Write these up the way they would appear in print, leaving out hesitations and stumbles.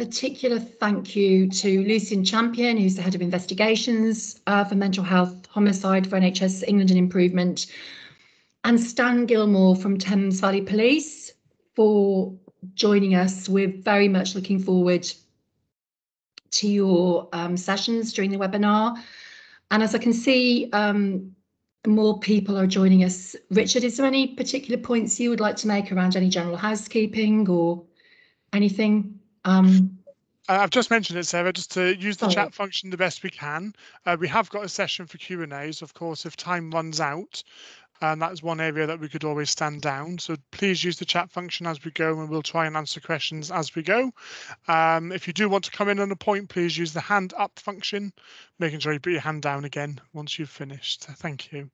particular thank you to Lucian Champion, who's the Head of Investigations for Mental Health Homicide for NHS England and Improvement, and Stan Gilmore from Thames Valley Police for joining us. We're very much looking forward to your sessions during the webinar. And as I can see, more people are joining us. Richard, is there any particular points you would like to make around any general housekeeping or anything? I've just mentioned it, Sarah, just to use the chat function the best we can. We have got a session for Q&As, of course, if time runs out. And that's one area that we could always stand down. So please use the chat function as we go, and we'll try and answer questions as we go. If you do want to come in on a point, please use the hand up function, making sure you put your hand down again once you've finished. Thank you.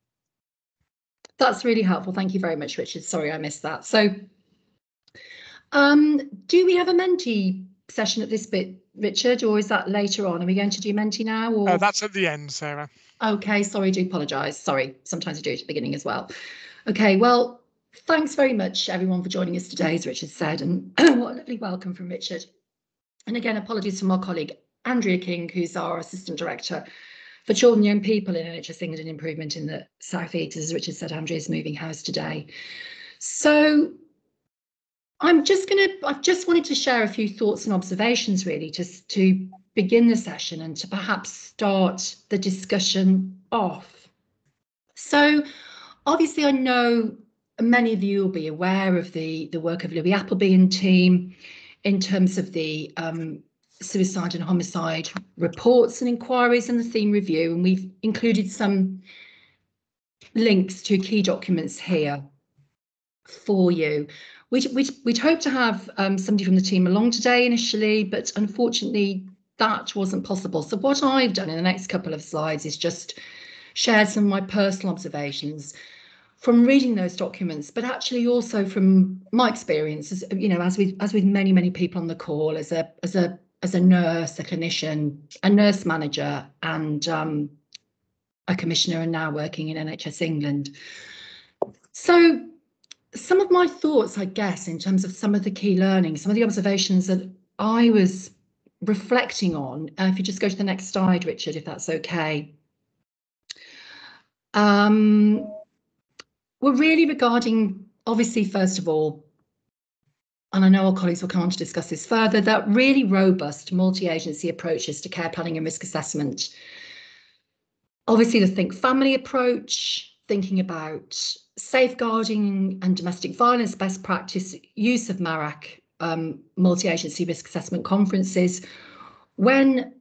That's really helpful. Thank you very much, Richard. Sorry, I missed that. So do we have a Menti session at this bit, Richard, or is that later on? Are we going to do Menti now? Or that's at the end, Sarah. Okay, sorry, I do apologise. Sorry, sometimes I do it at the beginning as well. Okay, well, thanks very much, everyone, for joining us today, as Richard said, and what a lovely welcome from Richard. And again, apologies from our colleague, Andrea King, who's our Assistant Director for Children and Young People in NHS England and Improvement in the South East. As Richard said, Andrea's moving house today. So I've just wanted to share a few thoughts and observations, really, just to begin the session and to perhaps start the discussion off. So obviously I know many of you will be aware of the work of Louis Appleby and team in terms of the suicide and homicide reports and inquiries and the theme review, and we've included some links to key documents here for you. We'd hope to have somebody from the team along today initially, but unfortunately that wasn't possible. So what I've done in the next couple of slides is just share some of my personal observations from reading those documents, but actually also from my experiences, you know, as with many people on the call, as a nurse, a clinician, a nurse manager, and a commissioner, and now working in NHS England. So some of my thoughts, I guess, in terms of some of the key learnings, some of the observations that I was reflecting on, and if you just go to the next slide, Richard, if that's okay, were really regarding, obviously, first of all, and I know our colleagues will come on to discuss this further, that really robust multi-agency approaches to care planning and risk assessment. Obviously, the Think Family approach, thinking about safeguarding and domestic violence best practice, use of MARAC, multi-agency risk assessment conferences, when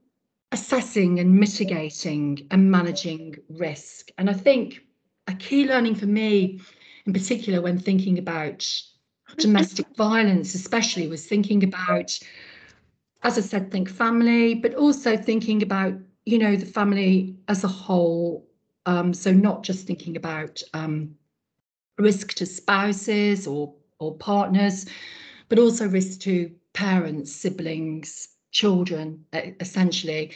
assessing and mitigating and managing risk. And I think a key learning for me, in particular, when thinking about domestic violence, especially, was thinking about, as I said, Think Family, but also thinking about, you know, the family as a whole. So not just thinking about risk to spouses or partners, but also risk to parents, siblings, children, essentially,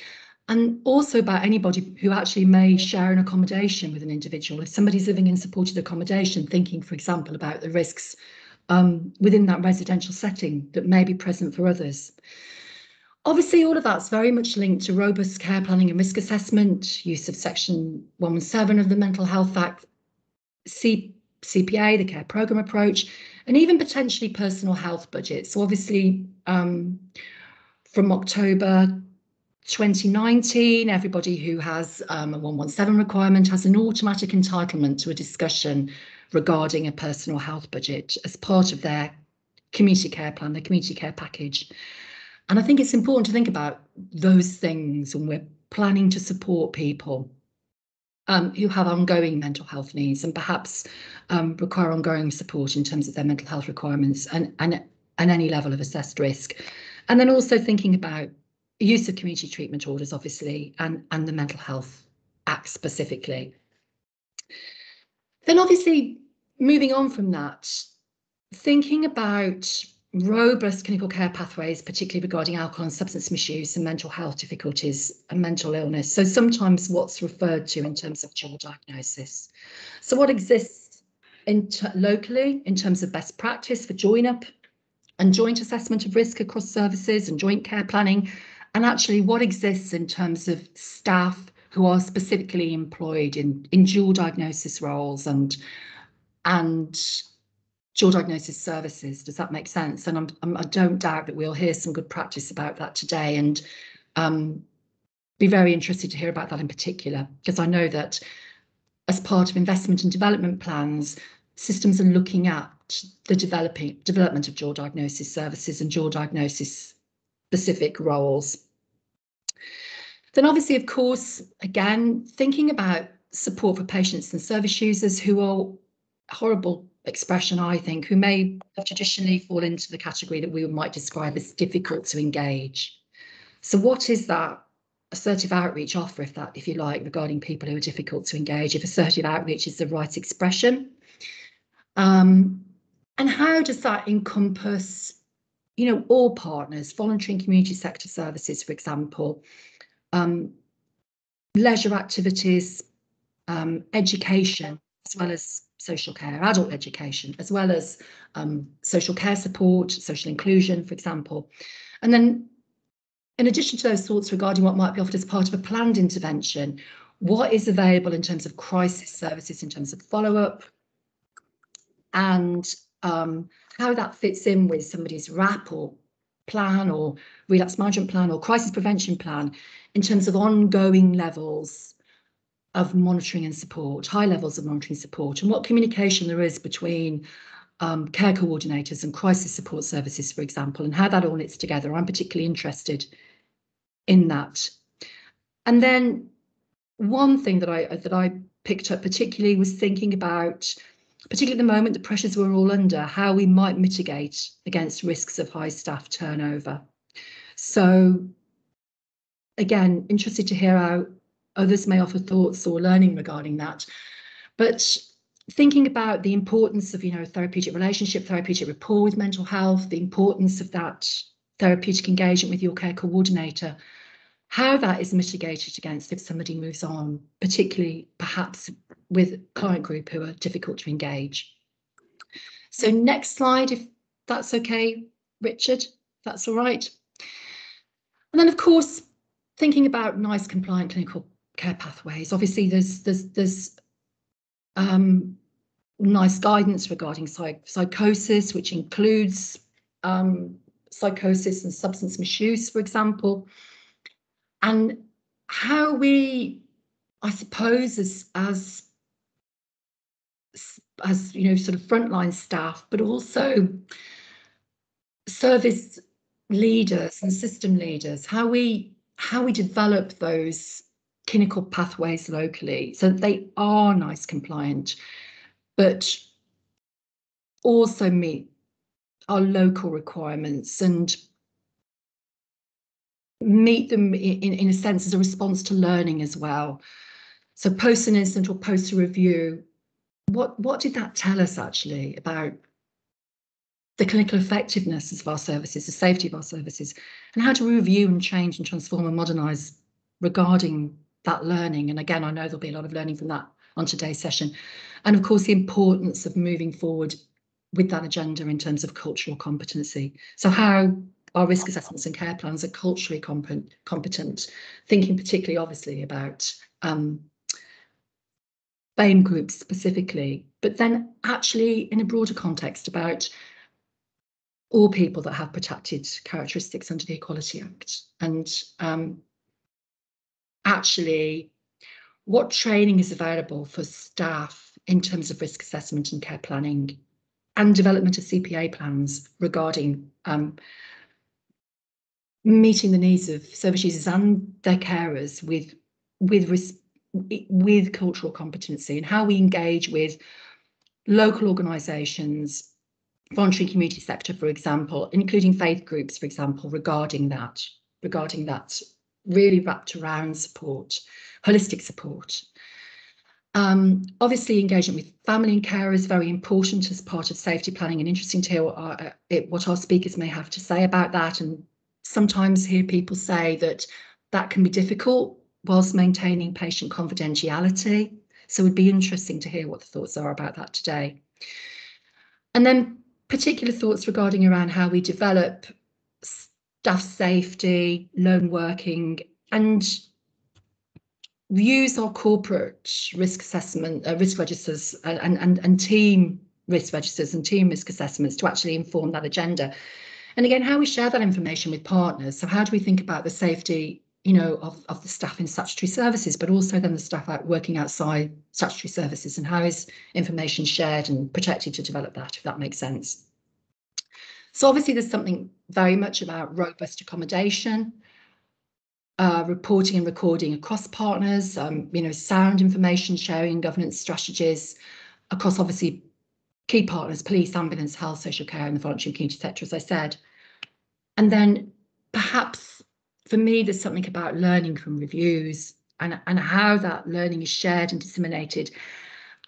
and also about anybody who actually may share an accommodation with an individual. If somebody's living in supported accommodation, thinking, for example, about the risks within that residential setting that may be present for others. Obviously, all of that's very much linked to robust care planning and risk assessment, use of Section 117 of the Mental Health Act, CPA, the care programme approach, and even potentially personal health budgets. So obviously, from October 2019, everybody who has a 117 requirement has an automatic entitlement to a discussion regarding a personal health budget as part of their community care plan, their community care package. And I think it's important to think about those things when we're planning to support people who have ongoing mental health needs and perhaps require ongoing support in terms of their mental health requirements and any level of assessed risk. And then also thinking about use of community treatment orders, obviously, and the Mental Health Act specifically. Then obviously, moving on from that, thinking about robust clinical care pathways, particularly regarding alcohol and substance misuse and mental health difficulties and mental illness. So sometimes what's referred to in terms of dual diagnosis. So what exists locally in terms of best practice for join up and joint assessment of risk across services and joint care planning, and actually what exists in terms of staff who are specifically employed in dual diagnosis roles and dual diagnosis services. Does that make sense? And I don't doubt that we'll hear some good practice about that today, and be very interested to hear about that in particular, because I know that as part of investment and development plans, systems are looking at the development of dual diagnosis services and dual diagnosis specific roles. Then obviously, of course, again, thinking about support for patients and service users who are, horrible expression, I think, who may have traditionally fall into the category that we might describe as difficult to engage. So what is that assertive outreach offer, if you like, regarding people who are difficult to engage, if assertive outreach is the right expression? And how does that encompass, you know, all partners, voluntary and community sector services, for example, leisure activities, education, as well as social care, adult education, as well as social care support, social inclusion, for example. And then in addition to those thoughts regarding what might be offered as part of a planned intervention, what is available in terms of crisis services, in terms of follow-up, and how that fits in with somebody's RAP or plan or relapse management plan or crisis prevention plan in terms of ongoing levels of monitoring and support, high levels of monitoring support, and what communication there is between care coordinators and crisis support services, for example, and how that all knits together. I'm particularly interested in that. And then one thing that I picked up particularly was thinking about, particularly at the moment, the pressures we're all under, how we might mitigate against risks of high staff turnover. So again, interested to hear how others may offer thoughts or learning regarding that. But thinking about the importance of, you know, therapeutic relationship, therapeutic rapport with mental health, the importance of that therapeutic engagement with your care coordinator, how that is mitigated against if somebody moves on, particularly perhaps with client group who are difficult to engage. So next slide, if that's okay, Richard, that's all right. And then, of course, thinking about nice compliant clinical care pathways. Obviously, there's nice guidance regarding psychosis, which includes psychosis and substance misuse, for example, and how we, I suppose, as you know, sort of frontline staff, but also service leaders and system leaders, how we develop those clinical pathways locally so that they are nice compliant, but also meet our local requirements and meet them in a sense as a response to learning as well. So post an incident or post a review, what did that tell us actually about the clinical effectiveness of our services, the safety of our services, and how to review and change and transform and modernise regarding that learning? And again, I know there'll be a lot of learning from that on today's session. And of course, the importance of moving forward with that agenda in terms of cultural competency. So how our risk assessments and care plans are culturally competent, thinking particularly obviously about BAME groups specifically, but then actually in a broader context about all people that have protected characteristics under the Equality Act, and actually what training is available for staff in terms of risk assessment and care planning and development of CPA plans regarding meeting the needs of service users and their carers with cultural competency, and how we engage with local organisations, voluntary community sector, for example, including faith groups, for example, regarding that really wrapped around support, holistic support. Obviously, engagement with family and care is very important as part of safety planning, and interesting to hear what our speakers may have to say about that. And sometimes hear people say that can be difficult whilst maintaining patient confidentiality. So it would be interesting to hear what the thoughts are about that today. And then particular thoughts regarding around how we develop staff safety, lone working, and use our corporate risk assessment, risk registers and team risk registers and team risk assessments to actually inform that agenda. And again, how we share that information with partners. So how do we think about the safety, you know, of the staff in statutory services, but also then the staff working outside statutory services, and how is information shared and protected to develop that, if that makes sense. So obviously there's something very much about robust accommodation, reporting and recording across partners, you know, sound information sharing and governance strategies across obviously key partners, police, ambulance, health, social care, and the voluntary community sector, as I said. And then perhaps for me, there's something about learning from reviews and how that learning is shared and disseminated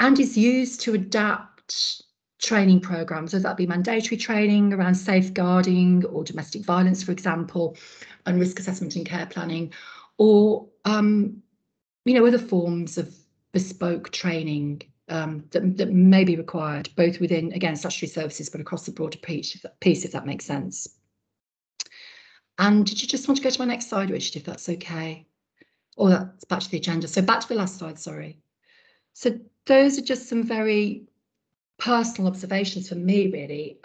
and is used to adapt training programs, whether that be mandatory training around safeguarding or domestic violence, for example, and risk assessment and care planning, or you know, other forms of bespoke training that may be required, both within, again, statutory services, but across the broader piece, if that makes sense. And did you just want to go to my next slide, Richard, if that's okay? Or that's back to the agenda. So back to the last slide, sorry. So those are just some very personal observations for me, really,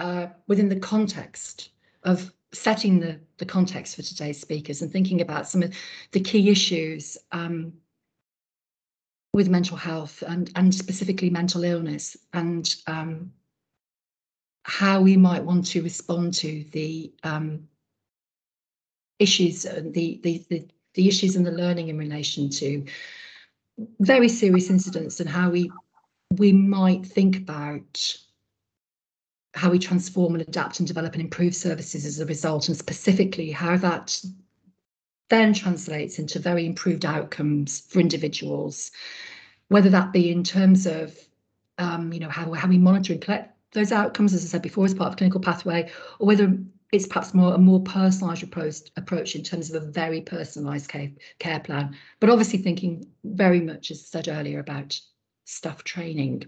within the context of setting the context for today's speakers and thinking about some of the key issues with mental health and specifically mental illness, and how we might want to respond to the issues, the issues and the learning in relation to very serious incidents, and how we might think about how we transform and adapt and develop and improve services as a result, and specifically how that then translates into very improved outcomes for individuals, whether that be in terms of you know, how we monitor and collect those outcomes, as I said before, as part of a clinical pathway, or whether it's perhaps a more personalised approach in terms of a very personalised care plan, but obviously thinking very much, as I said earlier, about staff training.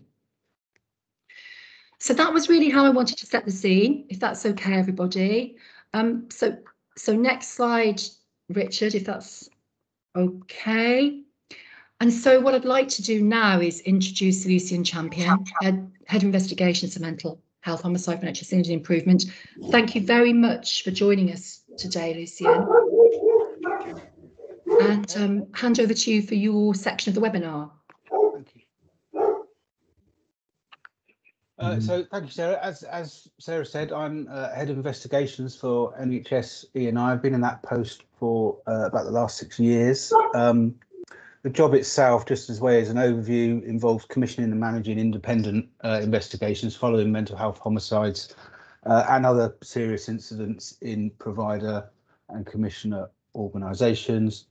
So that was really how I wanted to set the scene, if that's okay, everybody. So next slide, Richard, if that's okay. And so what I'd like to do now is introduce Lucian Champion, Head of Investigations for Mental Health, Homicide, Financial Synergy Improvement. Thank you very much for joining us today, Lucian. And hand over to you for your section of the webinar. Thank you. So thank you, Sarah. As Sarah said, I'm Head of Investigations for NHS E&I. I've been in that post for about the last 6 years. The job itself, just as way as an overview, involves commissioning and managing independent investigations following mental health homicides and other serious incidents in provider and commissioner organisations.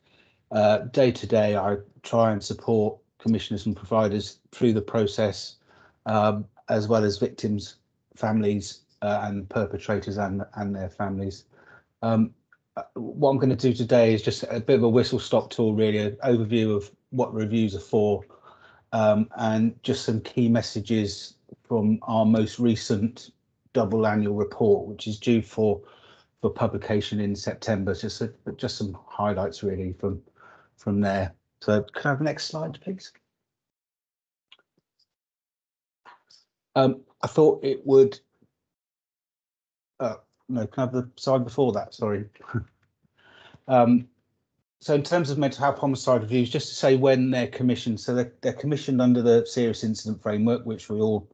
Day to day, I try and support commissioners and providers through the process, as well as victims, families, and perpetrators and their families. What I'm going to do today is just a bit of a whistle-stop tour, really, an overview of what reviews are for, and just some key messages from our most recent double annual report, which is due for publication in September. Just some highlights, really, from there. So can I have the next slide, please? I thought it would. No, can I have the slide before that? Sorry. So in terms of mental health homicide reviews, just to say when they're commissioned. So they're commissioned under the serious incident framework, which we all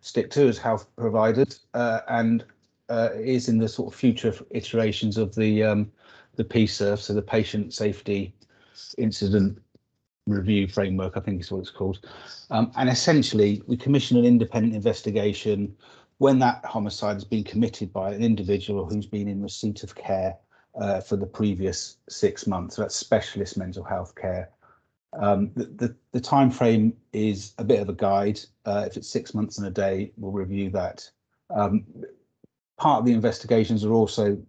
stick to as health providers, and is in the sort of future iterations of the PSIRF, so the Patient Safety Incident Review Framework, I think is what it's called. And essentially, we commission an independent investigation when that homicide has been committed by an individual who's been in receipt of care for the previous 6 months. So that's specialist mental health care. The time frame is a bit of a guide. If it's 6 months and a day, we'll review that. Part of the investigations are also,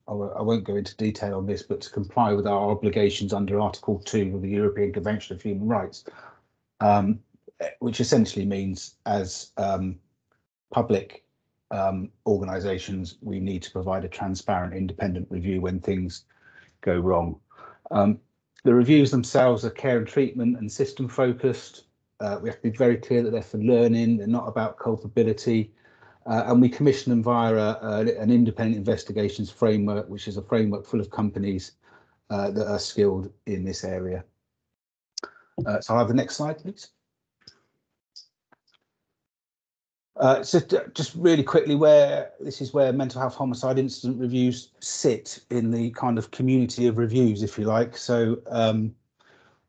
I won't go into detail on this, but to comply with our obligations under Article 2 of the European Convention of Human Rights, which essentially means as public organisations, we need to provide a transparent, independent review when things go wrong. The reviews themselves are care and treatment and system focused. We have to be very clear that they're for learning, they're not about culpability. And we commission them via an independent investigations framework, which is a framework full of companies that are skilled in this area. So I'll have the next slide, please. So just really quickly, this is where mental health homicide incident reviews sit in the kind of community of reviews, if you like. So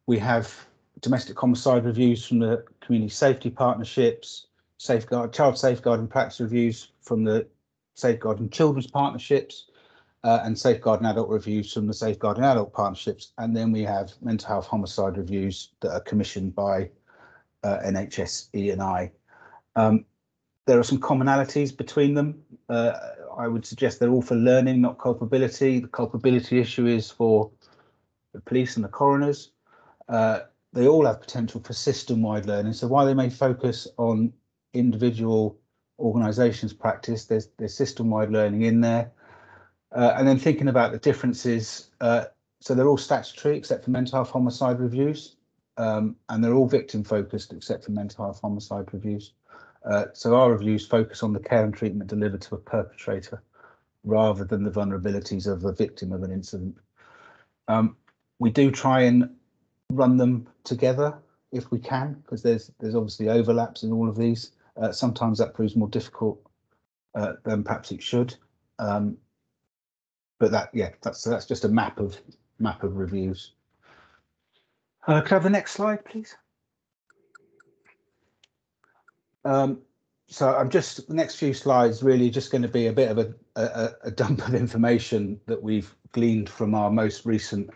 we have domestic homicide reviews from the community safety partnerships, child safeguarding practice reviews from the safeguarding children's partnerships, and safeguarding adult reviews from the safeguarding adult partnerships. And then we have mental health homicide reviews that are commissioned by NHS E&I. There are some commonalities between them. I would suggest they're all for learning, not culpability. The culpability issue is for the police and the coroners. They all have potential for system-wide learning. So while they may focus on individual organisations' practice, there's system-wide learning in there. And then thinking about the differences, so they're all statutory except for mental health homicide reviews, and they're all victim-focused except for mental health homicide reviews. So our reviews focus on the care and treatment delivered to a perpetrator rather than the vulnerabilities of a victim of an incident. We do try and run them together if we can, because there's obviously overlaps in all of these. Sometimes that proves more difficult than perhaps it should. But that's just a map of reviews. Could I have the next slide, please? So the next few slides really just going to be a bit of a dump of information that we've gleaned from our most recent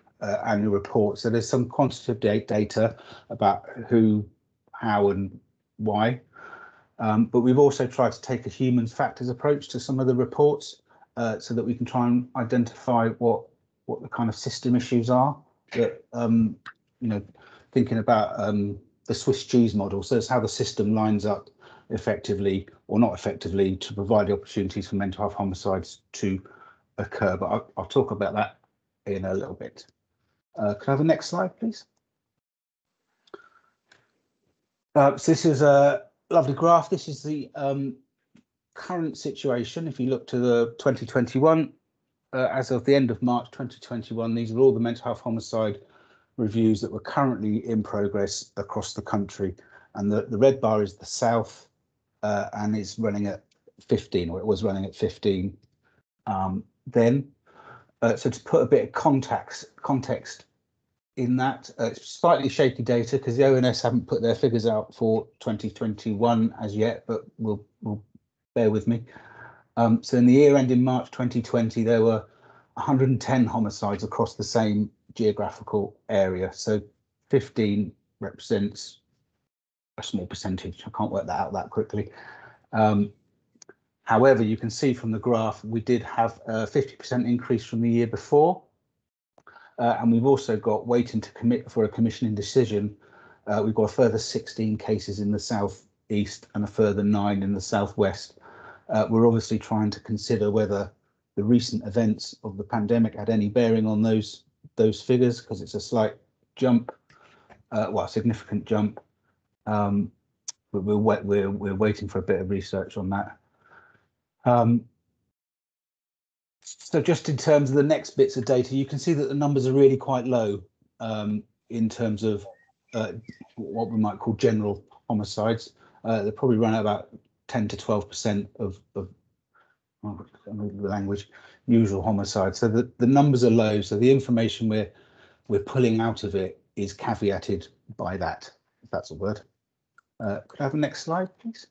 annual report. So there's some quantitative data about who, how and why. But we've also tried to take a human factors approach to some of the reports so that we can try and identify what the kind of system issues are that, thinking about the Swiss cheese model. So it's how the system lines up effectively or not effectively to provide the opportunities for mental health homicides to occur. But I'll talk about that in a little bit. Can I have the next slide, please? So this is a lovely graph. This is the current situation. If you look to the 2021, as of the end of March 2021, these are all the mental health homicide reviews that were currently in progress across the country. And the red bar is the south, and it's running at 15, or it was running at 15 then. So to put a bit of context in that, it's slightly shaky data because the ONS haven't put their figures out for 2021 as yet, but we'll bear with me. So in the year ending March 2020, there were 110 homicides across the same geographical area. So 15 represents a small percentage. I can't work that out that quickly. However, you can see from the graph, we did have a 50% increase from the year before. And we've also got waiting to commit for a commissioning decision. We've got a further 16 cases in the southeast and a further 9 in the southwest. We're obviously trying to consider whether the recent events of the pandemic had any bearing on those figures, because it's a slight jump, well, a significant jump. But we're waiting for a bit of research on that. So just in terms of the next bits of data, you can see that the numbers are really quite low in terms of what we might call general homicides. They probably run at about 10 to 12% of the language, usual homicides. So the numbers are low. So the information we're pulling out of it is caveated by that, if that's a word. Could I have the next slide, please?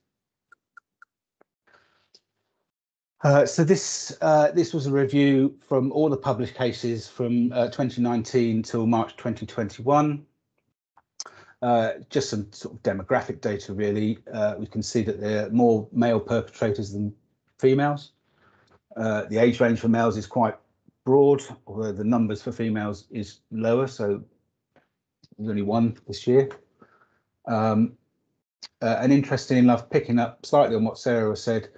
So this was a review from all the published cases from 2019 till March 2021. Just some sort of demographic data, really. We can see that there are more male perpetrators than females. The age range for males is quite broad, although the numbers for females is lower, so there's only one this year. And interesting enough, picking up slightly on what Sarah said,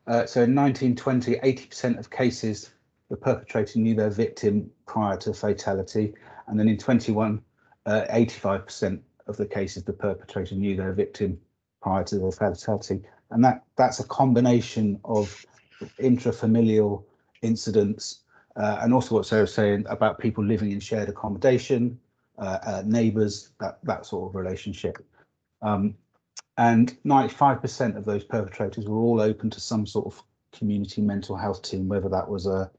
So in 1920, 80% of cases, the perpetrator knew their victim prior to fatality. And then in 21, 85% of the cases, the perpetrator knew their victim prior to the fatality. And that's a combination of intrafamilial incidents and also what Sarah's saying about people living in shared accommodation, neighbours, that sort of relationship. And 95% of those perpetrators were all open to some sort of community mental health team, whether that was a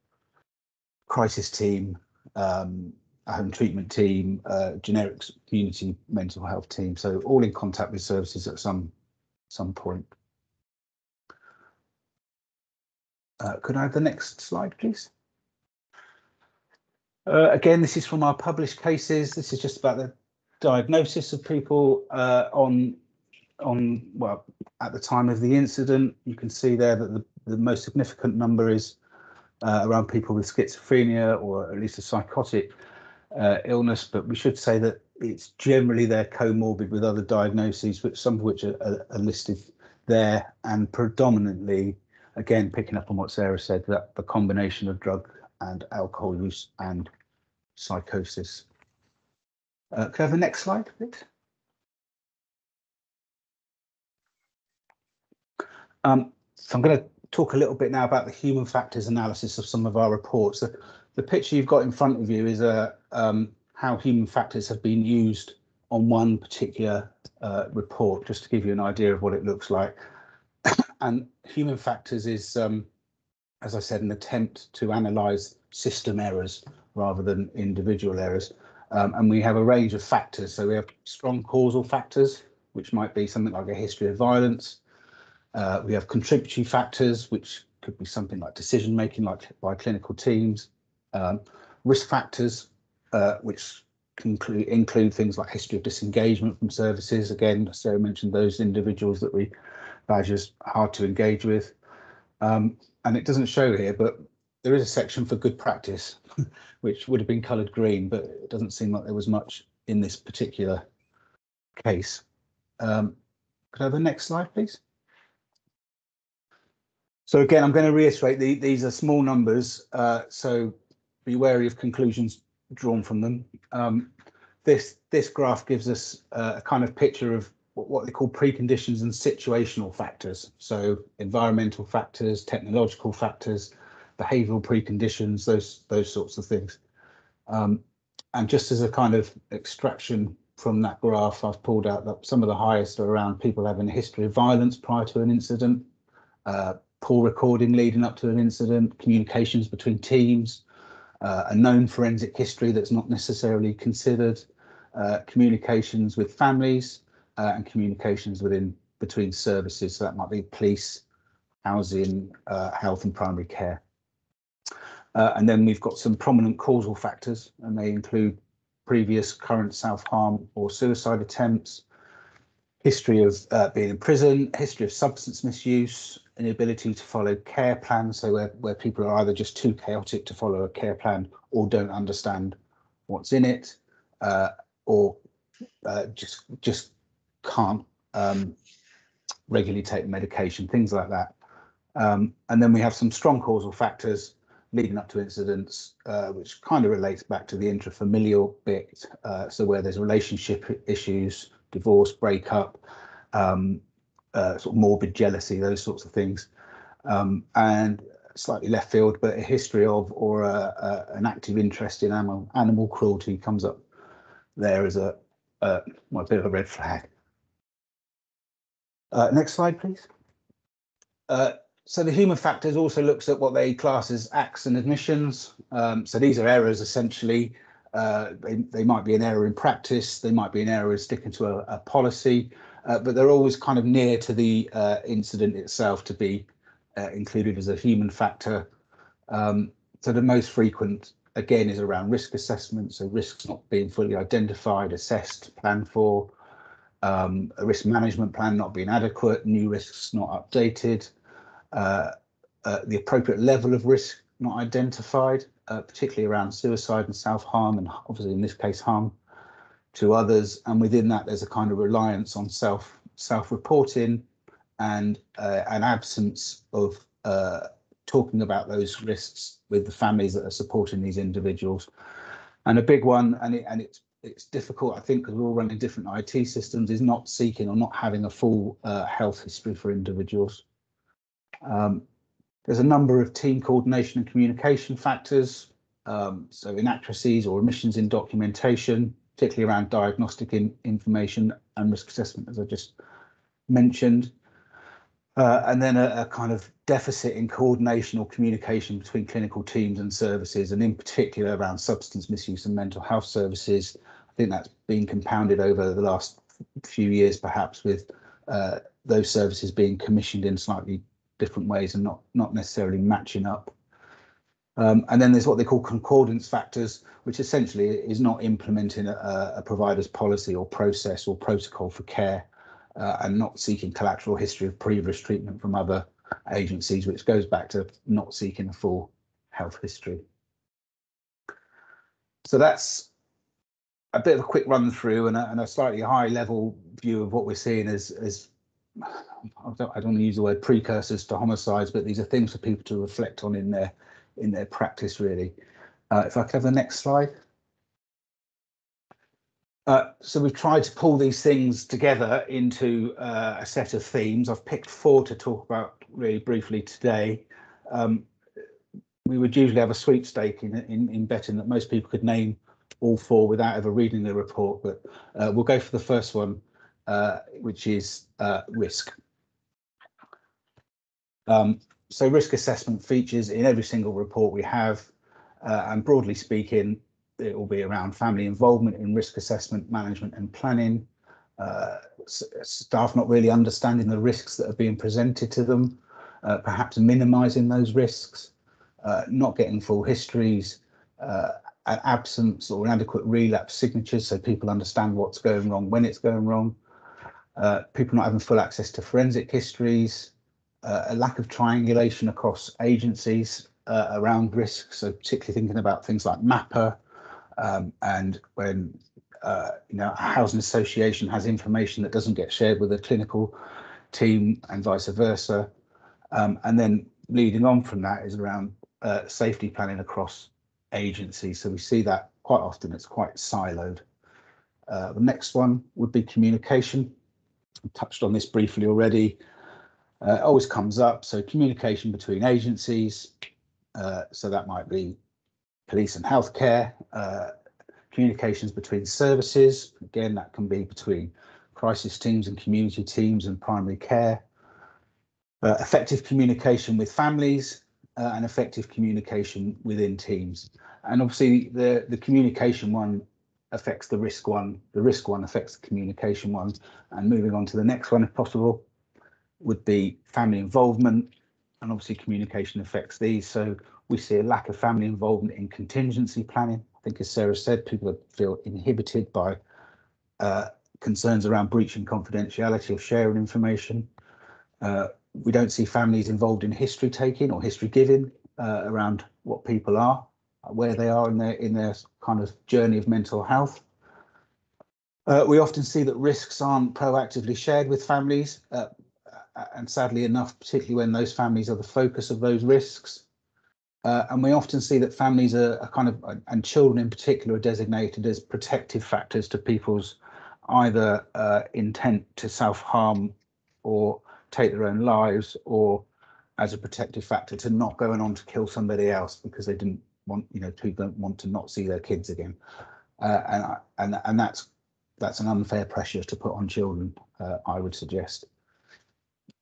crisis team, a home treatment team, generic community mental health team. So all in contact with services at some point. Could I have the next slide, please? Again, this is from our published cases. This is just about the diagnosis of people well, at the time of the incident. You can see there that the most significant number is around people with schizophrenia or at least a psychotic illness, but we should say that it's generally they're comorbid with other diagnoses, which some of which are listed there, and predominantly, again, picking up on what Sarah said, that the combination of drug and alcohol use and psychosis. Could I have the next slide, please? So I'm going to talk a little bit now about the human factors analysis of some of our reports. The picture you've got in front of you is how human factors have been used on one particular report, just to give you an idea of what it looks like. And human factors is, as I said, an attempt to analyse system errors rather than individual errors. And we have a range of factors. So we have strong causal factors, which might be something like a history of violence. We have contributory factors, which could be something like decision making, like by clinical teams. Risk factors, which can include things like history of disengagement from services. Again, Sarah mentioned those individuals that we badge as hard to engage with. And it doesn't show here, but there is a section for good practice, which would have been coloured green, but it doesn't seem like there was much in this particular case. Could I have the next slide, please? So again, I'm going to reiterate these are small numbers, so be wary of conclusions drawn from them. This graph gives us a kind of picture of what they call preconditions and situational factors. So environmental factors, technological factors, behavioural preconditions, those sorts of things. And just as a kind of extraction from that graph, I've pulled out that some of the highest are around people having a history of violence prior to an incident, poor recording leading up to an incident, communications between teams, a known forensic history that's not necessarily considered, communications with families, and communications between services. So that might be police, housing, health and primary care. And then we've got some prominent causal factors, and they include previous, current self-harm or suicide attempts, history of being in prison, history of substance misuse, inability to follow care plans, so where people are either just too chaotic to follow a care plan or don't understand what's in it, or just can't regularly take medication, things like that. And then we have some strong causal factors leading up to incidents, which kind of relates back to the intrafamilial bit, so where there's relationship issues, divorce, breakup, sort of morbid jealousy, those sorts of things, and slightly left field, but a history of or an active interest in animal cruelty comes up there as a bit of a red flag. Next slide, please. So the human factors also looks at what they class as acts and admissions. So these are errors essentially. They might be an error in practice, they might be an error in sticking to a policy, but they're always kind of near to the incident itself to be included as a human factor. So the most frequent, again, is around risk assessment. So risks not being fully identified, assessed, planned for, a risk management plan not being adequate, new risks not updated, the appropriate level of risk not identified, particularly around suicide and self-harm, and obviously in this case harm to others. And within that, there's a kind of reliance on self-reporting and an absence of talking about those risks with the families that are supporting these individuals. And a big one, and it's difficult, I think, because we're all running different IT systems, is not seeking or not having a full health history for individuals. There's a number of team coordination and communication factors, so inaccuracies or omissions in documentation, particularly around diagnostic information and risk assessment, as I just mentioned. And then a kind of deficit in coordination or communication between clinical teams and services, and in particular around substance misuse and mental health services. I think that's been compounded over the last few years, perhaps, with those services being commissioned in slightly different ways and not necessarily matching up. And then there's what they call concordance factors, which essentially is not implementing a provider's policy or process or protocol for care, and not seeking collateral history of previous treatment from other agencies, which goes back to not seeking a full health history. So that's a bit of a quick run through and a slightly high level view of what we're seeing as I don't want to use the word precursors to homicides, but these are things for people to reflect on in their practice, really. If I could have the next slide. So we've tried to pull these things together into a set of themes. I've picked 4 to talk about really briefly today. We would usually have a sweepstake in betting that most people could name all 4 without ever reading the report, but we'll go for the first one, which is risk. So risk assessment features in every single report we have, and broadly speaking, it will be around family involvement in risk assessment, management and planning, staff not really understanding the risks that are being presented to them, perhaps minimising those risks, not getting full histories, an absence or inadequate relapse signatures so people understand what's going wrong when it's going wrong, people not having full access to forensic histories, a lack of triangulation across agencies around risks, so particularly thinking about things like MAPA, and when a housing association has information that doesn't get shared with a clinical team and vice versa. And then leading on from that is around safety planning across agencies. So we see that quite often, it's quite siloed. The next one would be communication. I touched on this briefly already. It always comes up. So communication between agencies. So that might be police and healthcare, communications between services. Again, that can be between crisis teams and community teams and primary care. Effective communication with families and effective communication within teams. And obviously the communication one affects the risk one affects the communication one. And moving on to the next one, if possible, would be family involvement. And obviously communication affects these. So we see a lack of family involvement in contingency planning. I think, as Sarah said, people feel inhibited by concerns around breaching confidentiality or sharing information. We don't see families involved in history taking or history giving around what people are, where they are in their kind of journey of mental health. We often see that risks aren't proactively shared with families, and sadly enough, particularly when those families are the focus of those risks. And we often see that families are kind of, and children in particular, are designated as protective factors to people's either intent to self-harm or take their own lives, or as a protective factor to not going on to kill somebody else because they didn't want, people don't want to not see their kids again. And that's an unfair pressure to put on children, I would suggest.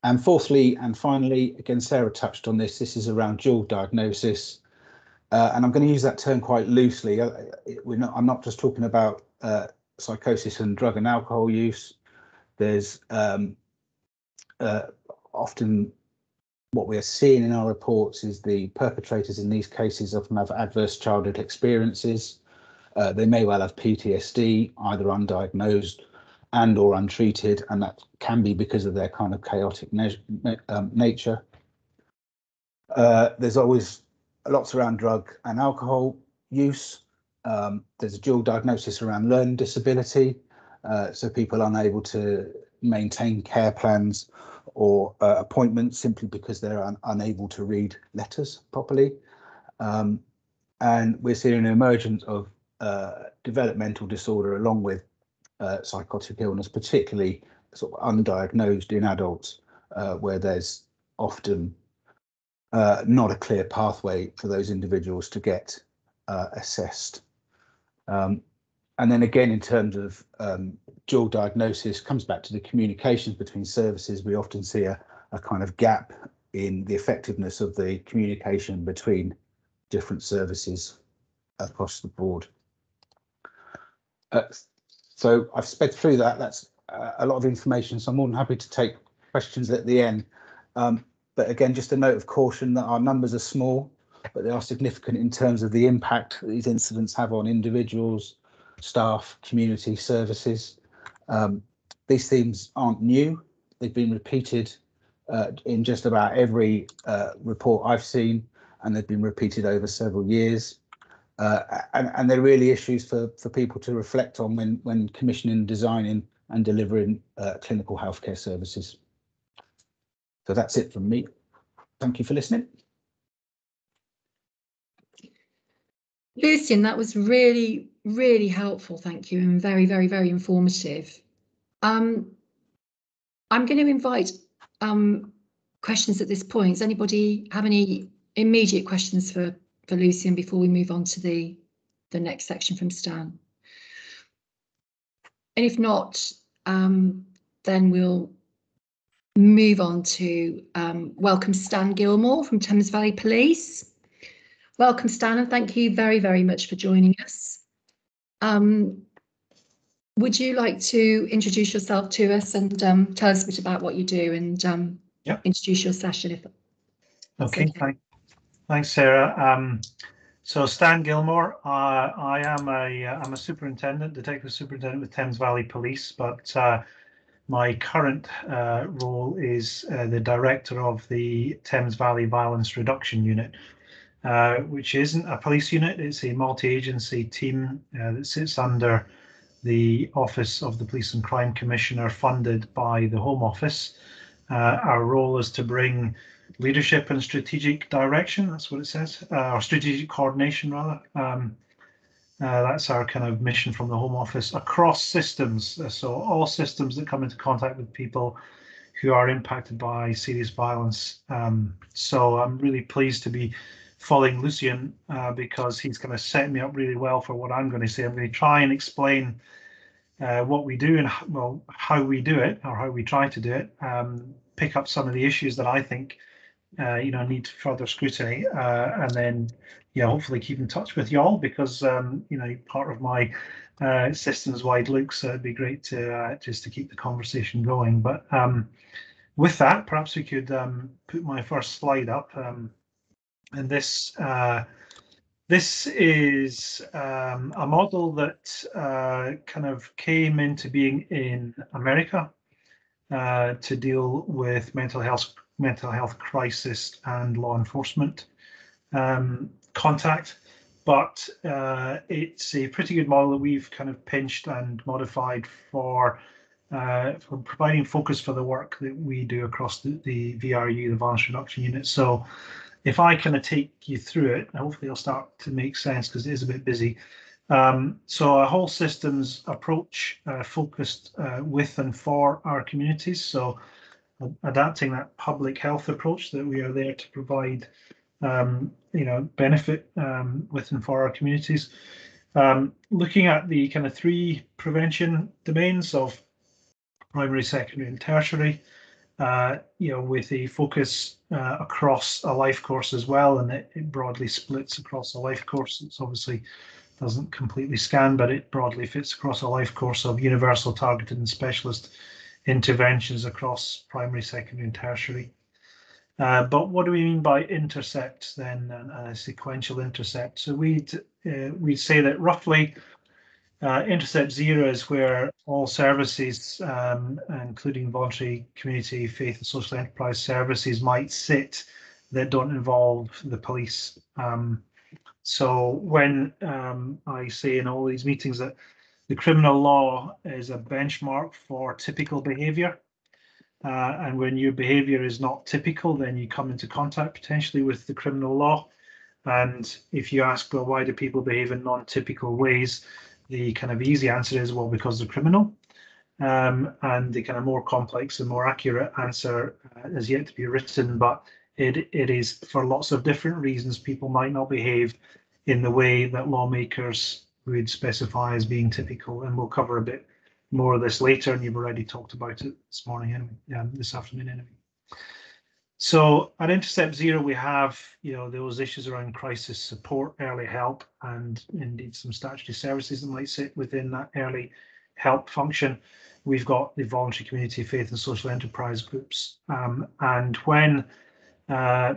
And fourthly, and finally, again, Sarah touched on this, this is around dual diagnosis. And I'm going to use that term quite loosely. I'm not just talking about psychosis and drug and alcohol use. There's often what we are seeing in our reports is the perpetrators in these cases often have adverse childhood experiences. They may well have PTSD, either undiagnosed and or untreated, and that can be because of their kind of chaotic nature. There's always lots around drug and alcohol use. There's a dual diagnosis around learning disability, so people unable to maintain care plans or appointments simply because they're unable to read letters properly. And we're seeing an emergence of developmental disorder along with psychotic illness, particularly sort of undiagnosed in adults, where there's often not a clear pathway for those individuals to get assessed. And then again, in terms of dual diagnosis, comes back to the communications between services. We often see a kind of gap in the effectiveness of the communication between different services across the board. So I've sped through that. That's a lot of information, so I'm more than happy to take questions at the end. But again, just a note of caution that our numbers are small, but they are significant in terms of the impact that these incidents have on individuals, staff, community, services. These themes aren't new. They've been repeated in just about every report I've seen, and they've been repeated over several years. And they're really issues for people to reflect on when commissioning, designing and delivering clinical healthcare services. So that's it from me. Thank you for listening. Lucian, that was really, really helpful. Thank you, and very, very, very informative. I'm going to invite questions at this point. Does anybody have any immediate questions for Lucian before we move on to the next section from Stan? And if not, then we'll move on to welcome Stan Gilmore from Thames Valley Police. Welcome, Stan, and thank you very, very much for joining us. Would you like to introduce yourself to us and tell us a bit about what you do and introduce your session? Okay. Thanks, Sarah. So Stan Gilmore, I'm a superintendent, detective superintendent with Thames Valley Police, but my current role is the director of the Thames Valley Violence Reduction Unit, which isn't a police unit. It's a multi-agency team that sits under the Office of the Police and Crime Commissioner, funded by the Home Office. Our role is to bring leadership and strategic direction, that's what it says, or strategic coordination rather. That's our kind of mission from the Home Office across systems. So all systems that come into contact with people who are impacted by serious violence. So I'm really pleased to be following Lucian because he's going to set me up really well for what I'm going to say. I'm going to try and explain what we do and how we do it, or how we try to do it. Pick up some of the issues that I think need further scrutiny, and then hopefully keep in touch with you all, because part of my systems-wide look, so it'd be great to just to keep the conversation going. But with that, perhaps we could put my first slide up. And this is a model that kind of came into being in America to deal with mental health crisis and law enforcement contact. But it's a pretty good model that we've kind of pinched and modified for providing focus for the work that we do across the VRU, the Violence Reduction Unit. So if I kind of take you through it, hopefully it'll start to make sense because it is a bit busy. So a whole systems approach focused with and for our communities. So adapting that public health approach that we are there to provide, benefit with and for our communities. Looking at the kind of three prevention domains of primary, secondary, and tertiary. With a focus across a life course as well, and it broadly splits across a life course. It's obviously doesn't completely scan, but it broadly fits across a life course of universal, targeted, and specialist interventions across primary, secondary, and tertiary. But what do we mean by intercept then, and a sequential intercept? So we'd say that roughly intercept 0 is where all services, including voluntary, community, faith and social enterprise services, might sit that don't involve the police. So when I say in all these meetings that the criminal law is a benchmark for typical behaviour, And when your behaviour is not typical, then you come into contact potentially with the criminal law. And if you ask, well, why do people behave in non-typical ways? The kind of easy answer is, well, because they're criminal. And the kind of more complex and more accurate answer is yet to be written, but it is for lots of different reasons people might not behave in the way that lawmakers would specify as being typical. And we'll cover a bit more of this later, and you've already talked about it this morning anyway, this afternoon anyway. So at Intercept Zero, we have, those issues around crisis support, early help, and indeed some statutory services that might sit within that early help function. We've got the voluntary community, faith and social enterprise groups. And when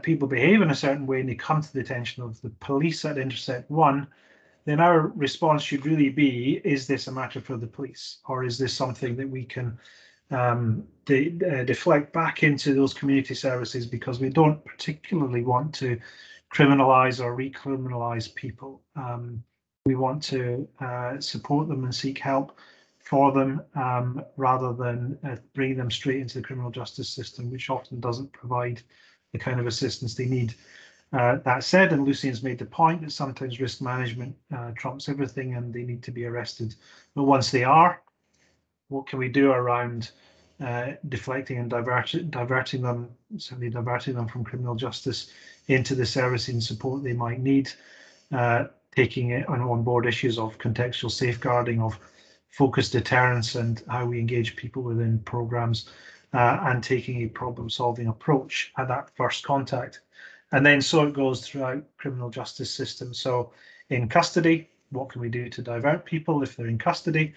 people behave in a certain way and they come to the attention of the police at Intercept 1, then our response should really be, is this a matter for the police? Or is this something that we can deflect back into those community services, because we don't particularly want to criminalise or recriminalise people. We want to support them and seek help for them rather than bring them straight into the criminal justice system, which often doesn't provide the kind of assistance they need. That said, and Lucian's made the point that sometimes risk management trumps everything and they need to be arrested. But once they are, what can we do around deflecting and diverting them, certainly diverting them from criminal justice into the services and support they might need, taking it on board issues of contextual safeguarding, of focused deterrence and how we engage people within programs, and taking a problem-solving approach at that first contact. And then so it goes throughout criminal justice system. So in custody, what can we do to divert people if they're in custody?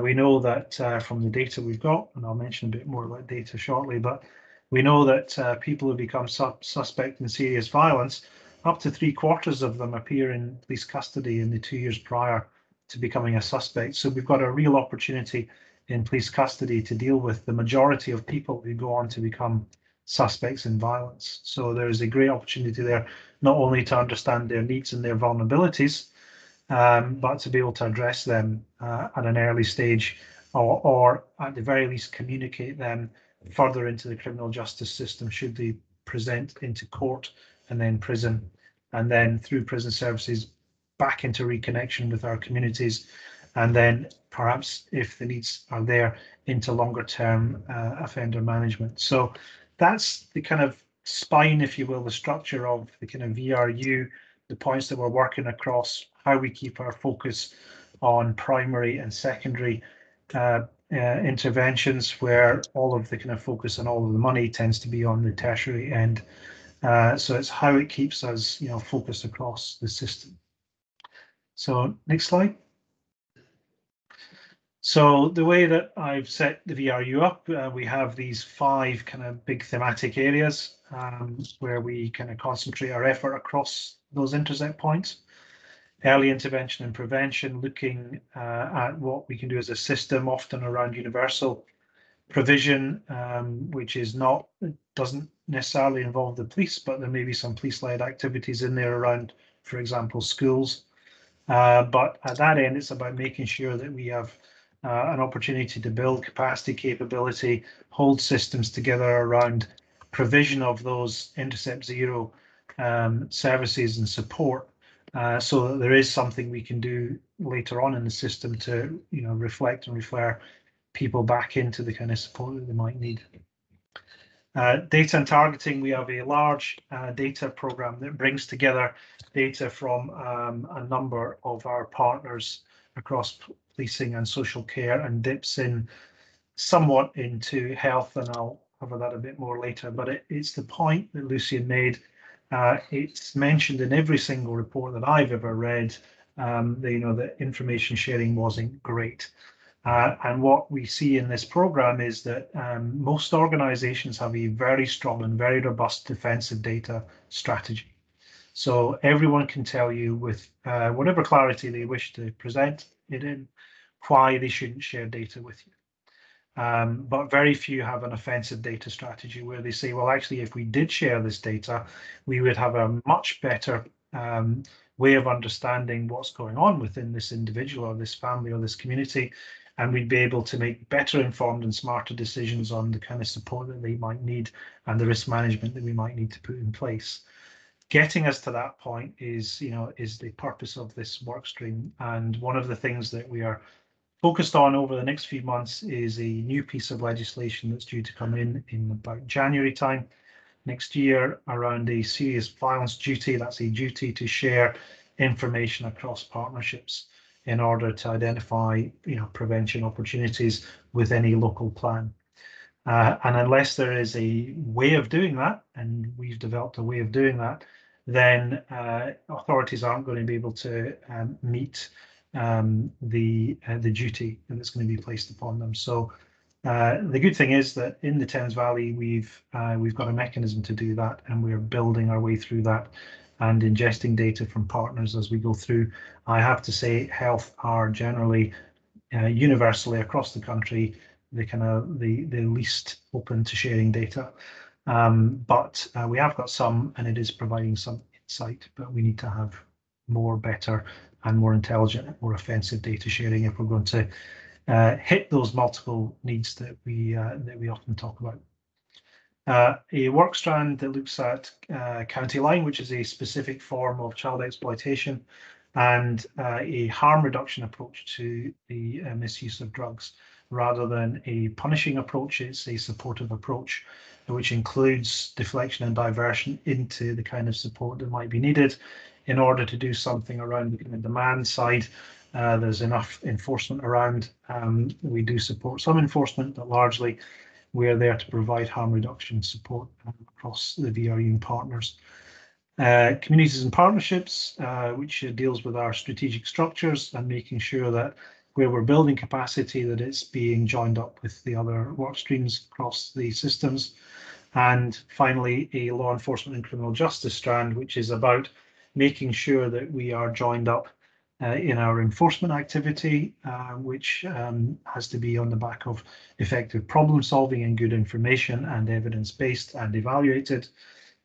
We know that from the data we've got, and I'll mention a bit more about data shortly, but we know that people who become suspect in serious violence, up to 3/4 of them appear in police custody in the 2 years prior to becoming a suspect. So we've got a real opportunity in police custody to deal with the majority of people who go on to become suspects in violence. So there is a great opportunity there, not only to understand their needs and their vulnerabilities, but to be able to address them at an early stage, or at the very least communicate them further into the criminal justice system should they present into court and then prison, and then through prison services back into reconnection with our communities, and then perhaps, if the needs are there, into longer term offender management. So that's the kind of spine, if you will, the structure of the kind of VRU, the points that we're working across, how we keep our focus on primary and secondary interventions, where all of the kind of focus and all of the money tends to be on the tertiary end. So it's how it keeps us, focused across the system. So next slide. So the way that I've set the VRU up, we have these 5 kind of big thematic areas where we kind of concentrate our effort across those intercept points. Early intervention and prevention, looking at what we can do as a system, often around universal provision, which doesn't necessarily involve the police, but there may be some police-led activities in there around, for example, schools. But at that end, it's about making sure that we have an opportunity to build capacity, capability, hold systems together around provision of those Intercept Zero services and support, so that there is something we can do later on in the system to, reflect and refer people back into the kind of support that they might need. Data and targeting, we have a large data program that brings together data from a number of our partners across policing and social care, and dips in somewhat into health, and I'll cover that a bit more later. But it's the point that Lucian made. It's mentioned in every single report that I've ever read, that information sharing wasn't great. And what we see in this program is that most organizations have a very strong and very robust defensive data strategy. So everyone can tell you with whatever clarity they wish to present it in, why they shouldn't share data with you. But very few have an offensive data strategy where they say, well, actually, if we did share this data, we would have a much better way of understanding what's going on within this individual or this family or this community. and we'd be able to make better informed and smarter decisions on the kind of support that they might need and the risk management that we might need to put in place. Getting us to that point is the purpose of this work stream, and one of the things that we are focused on over the next few months is a new piece of legislation that's due to come in about January time next year around a serious violence duty. That's a duty to share information across partnerships in order to identify prevention opportunities with any local plan. And unless there is a way of doing that, and we've developed a way of doing that, then authorities aren't going to be able to meet the duty that's going to be placed upon them. So the good thing is that in the Thames Valley, we've got a mechanism to do that, and we're building our way through that and ingesting data from partners as we go through. I have to say, health are generally universally across the country the least open to sharing data, but we have got some, and it is providing some insight, but we need to have more, better and more intelligent, more offensive data sharing if we're going to hit those multiple needs that we often talk about. A work strand that looks at county line, which is a specific form of child exploitation, and a harm reduction approach to the misuse of drugs. Rather than a punishing approach, it's a supportive approach, which includes deflection and diversion into the kind of support that might be needed in order to do something around the kind of demand side. There's enough enforcement around. We do support some enforcement, but largely we're there to provide harm reduction support across the VRU and partners. Communities and partnerships, which deals with our strategic structures and making sure that where we're building capacity, that it's being joined up with the other work streams across the systems. And finally, a law enforcement and criminal justice strand, which is about making sure that we are joined up in our enforcement activity, which has to be on the back of effective problem solving and good information and evidence-based and evaluated,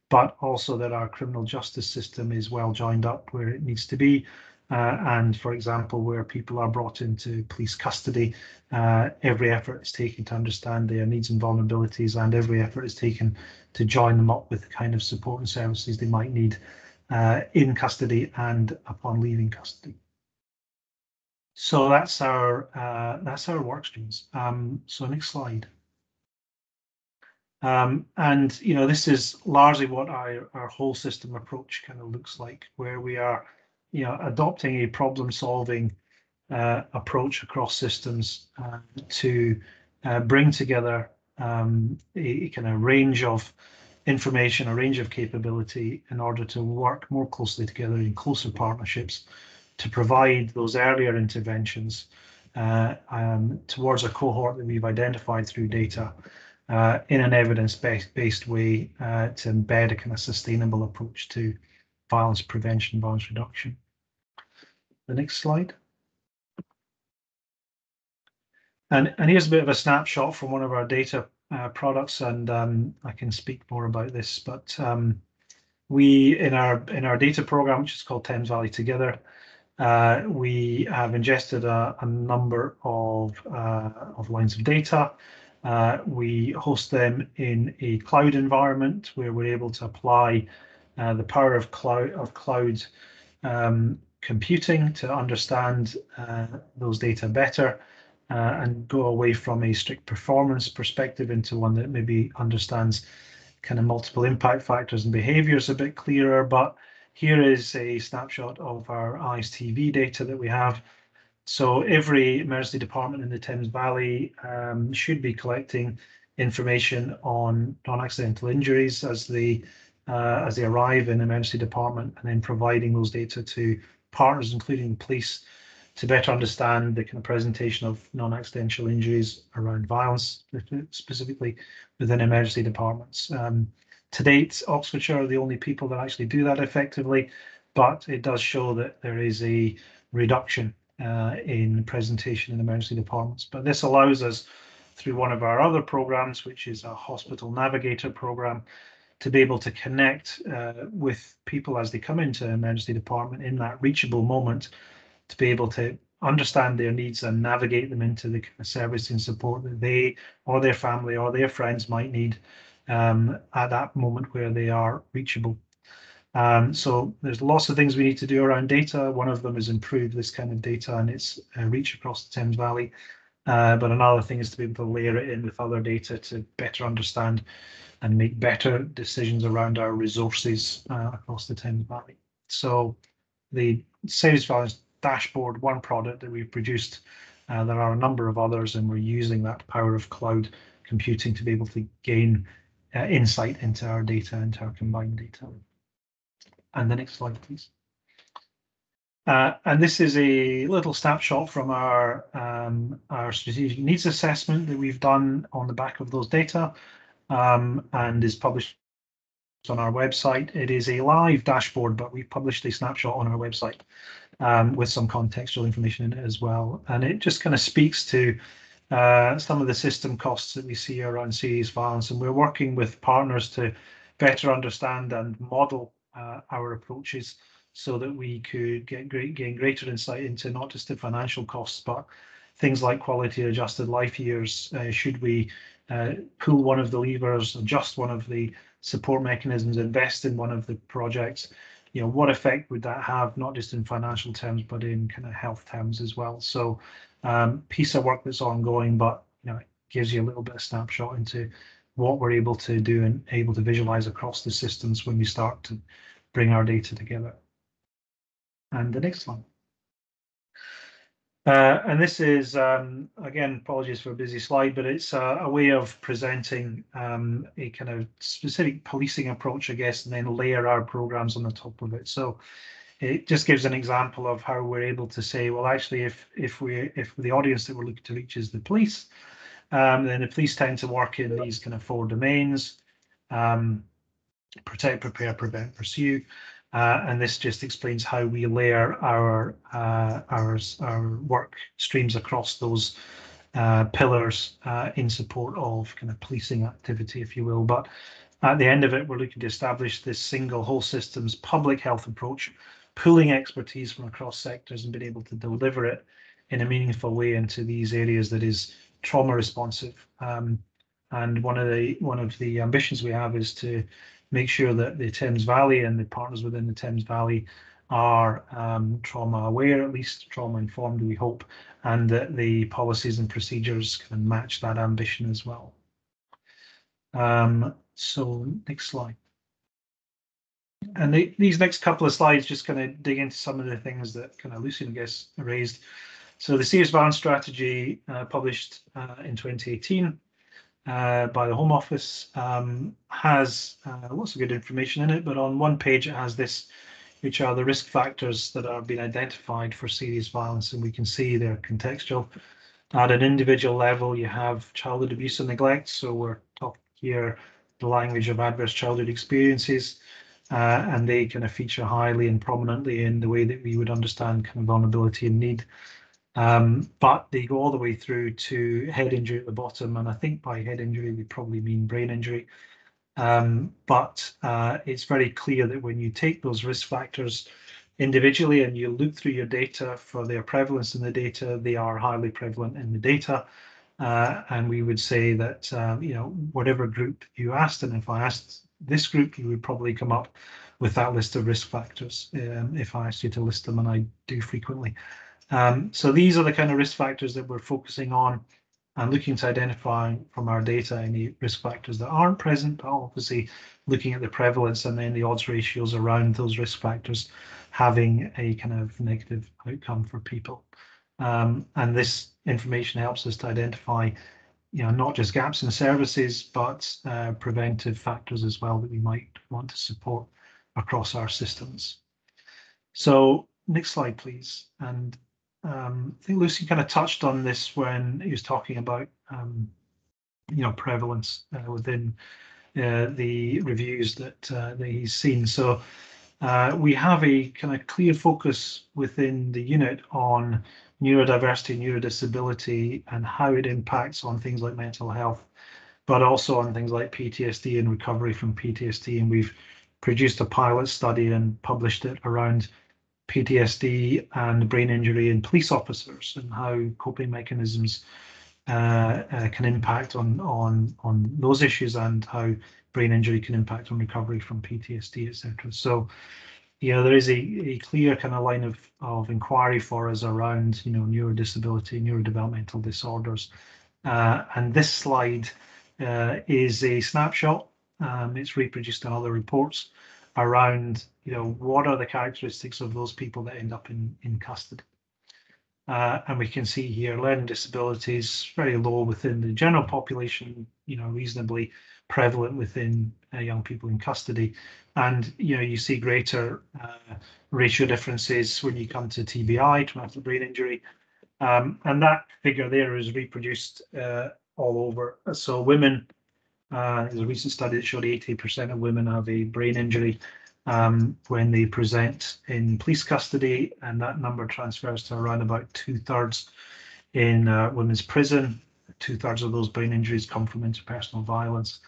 but also that our criminal justice system is well joined up where it needs to be. And for example, where people are brought into police custody, every effort is taken to understand their needs and vulnerabilities, and every effort is taken to join them up with the kind of support and services they might need in custody and upon leaving custody. So that's our work streams. So next slide. And this is largely what our whole system approach kind of looks like, where we are adopting a problem-solving approach across systems to bring together a kind of range of information, a range of capability in order to work more closely together in closer partnerships to provide those earlier interventions towards a cohort that we've identified through data in an evidence-based way to embed a kind of sustainable approach to violence prevention, violence reduction. The next slide. And here's a bit of a snapshot from one of our data products, and I can speak more about this, but we, in our data program, which is called Thames Valley Together, we have ingested a number of lines of data. We host them in a cloud environment where we're able to apply the power of cloud computing to understand those data better and go away from a strict performance perspective into one that maybe understands kind of multiple impact factors and behaviors a bit clearer. But here is a snapshot of our ISTV data that we have. So every emergency department in the Thames Valley should be collecting information on non-accidental injuries as they arrive in the emergency department, and then providing those data to partners, including police, to better understand the kind of presentation of non-accidental injuries around violence, specifically within emergency departments. To date, Oxfordshire are the only people that actually do that effectively, but it does show that there is a reduction in presentation in emergency departments. But this allows us, through one of our other programs, which is a hospital navigator program, to be able to connect with people as they come into an emergency department in that reachable moment, to be able to understand their needs and navigate them into the kind of service and support that they or their family or their friends might need at that moment where they are reachable. So there's lots of things we need to do around data. One of them is improve this kind of data and its reach across the Thames Valley. But another thing is to be able to layer it in with other data to better understand and make better decisions around our resources across the Thames Valley. So the Serious Violence Dashboard, one product that we've produced, there are a number of others, and we're using that power of cloud computing to be able to gain insight into our data, into our combined data. And the next slide, please. And this is a little snapshot from our strategic needs assessment that we've done on the back of those data, and is published on our website. It is a live dashboard, but we've published a snapshot on our website with some contextual information in it as well. And it just kind of speaks to some of the system costs that we see around serious violence, and we're working with partners to better understand and model our approaches so that we could gain greater insight into not just the financial costs, but things like quality adjusted life years. Should we pull one of the levers, adjust one of the support mechanisms, invest in one of the projects? You know, what effect would that have, not just in financial terms, but in kind of health terms as well? So piece of work that's ongoing, but you know, it gives you a little bit of snapshot into what we're able to do and able to visualize across the systems when we start to bring our data together. And the next one. And this is, again, apologies for a busy slide, but it's a way of presenting a kind of specific policing approach, I guess, and then layer our programs on the top of it. So it just gives an example of how we're able to say, well, actually, if the audience that we're looking to reach is the police, then the police tend to work in these kind of 4 domains: protect, prepare, prevent, pursue. And this just explains how we layer our work streams across those pillars in support of kind of policing activity, if you will. But at the end of it, we're looking to establish this single whole systems public health approach, pooling expertise from across sectors and being able to deliver it in a meaningful way into these areas that is trauma responsive. And one of the ambitions we have is to make sure that the Thames Valley and the partners within the Thames Valley are trauma aware, at least trauma informed, we hope, and that the policies and procedures can match that ambition as well. So next slide. And these next couple of slides just kind of dig into some of the things that kind of Lucian, I guess, raised. So the Serious Violence Strategy published in 2018. By the Home Office has lots of good information in it, but on one page it has this, which are the risk factors that are being identified for serious violence, and we can see they're contextual. At an individual level, you have childhood abuse and neglect, so we're talking here the language of adverse childhood experiences, and they kind of feature highly and prominently in the way that we would understand kind of vulnerability and need. But they go all the way through to head injury at the bottom, and I think by head injury we probably mean brain injury. But it's very clear that when you take those risk factors individually and you look through your data for their prevalence in the data, they are highly prevalent in the data. And we would say that you know, whatever group you asked, and if I asked this group, you would probably come up with that list of risk factors if I asked you to list them, and I do frequently. So these are the kind of risk factors that we're focusing on and looking to identify from our data any risk factors that aren't present, but obviously looking at the prevalence and then the odds ratios around those risk factors having a kind of negative outcome for people. And this information helps us to identify, you know, not just gaps in services, but preventive factors as well that we might want to support across our systems. So next slide, please. And I think Lucy kind of touched on this when he was talking about, you know, prevalence within the reviews that he's seen. So we have a kind of clear focus within the unit on neurodiversity, neurodisability, and how it impacts on things like mental health, but also on things like PTSD and recovery from PTSD. And we've produced a pilot study and published it around PTSD and brain injury in police officers, and how coping mechanisms can impact on those issues, and how brain injury can impact on recovery from PTSD, etc. So, there is a clear kind of line of inquiry for us around, neurodisability, neurodevelopmental disorders. And this slide is a snapshot. It's reproduced in other reports around, what are the characteristics of those people that end up in custody. And we can see here learning disabilities very low within the general population, reasonably prevalent within young people in custody. And, you see greater ratio differences when you come to TBI, traumatic brain injury. And that figure there is reproduced all over. So women, there's a recent study that showed 80% of women have a brain injury when they present in police custody, and that number transfers to around about 2/3 in women's prison. 2/3 of those brain injuries come from interpersonal violence.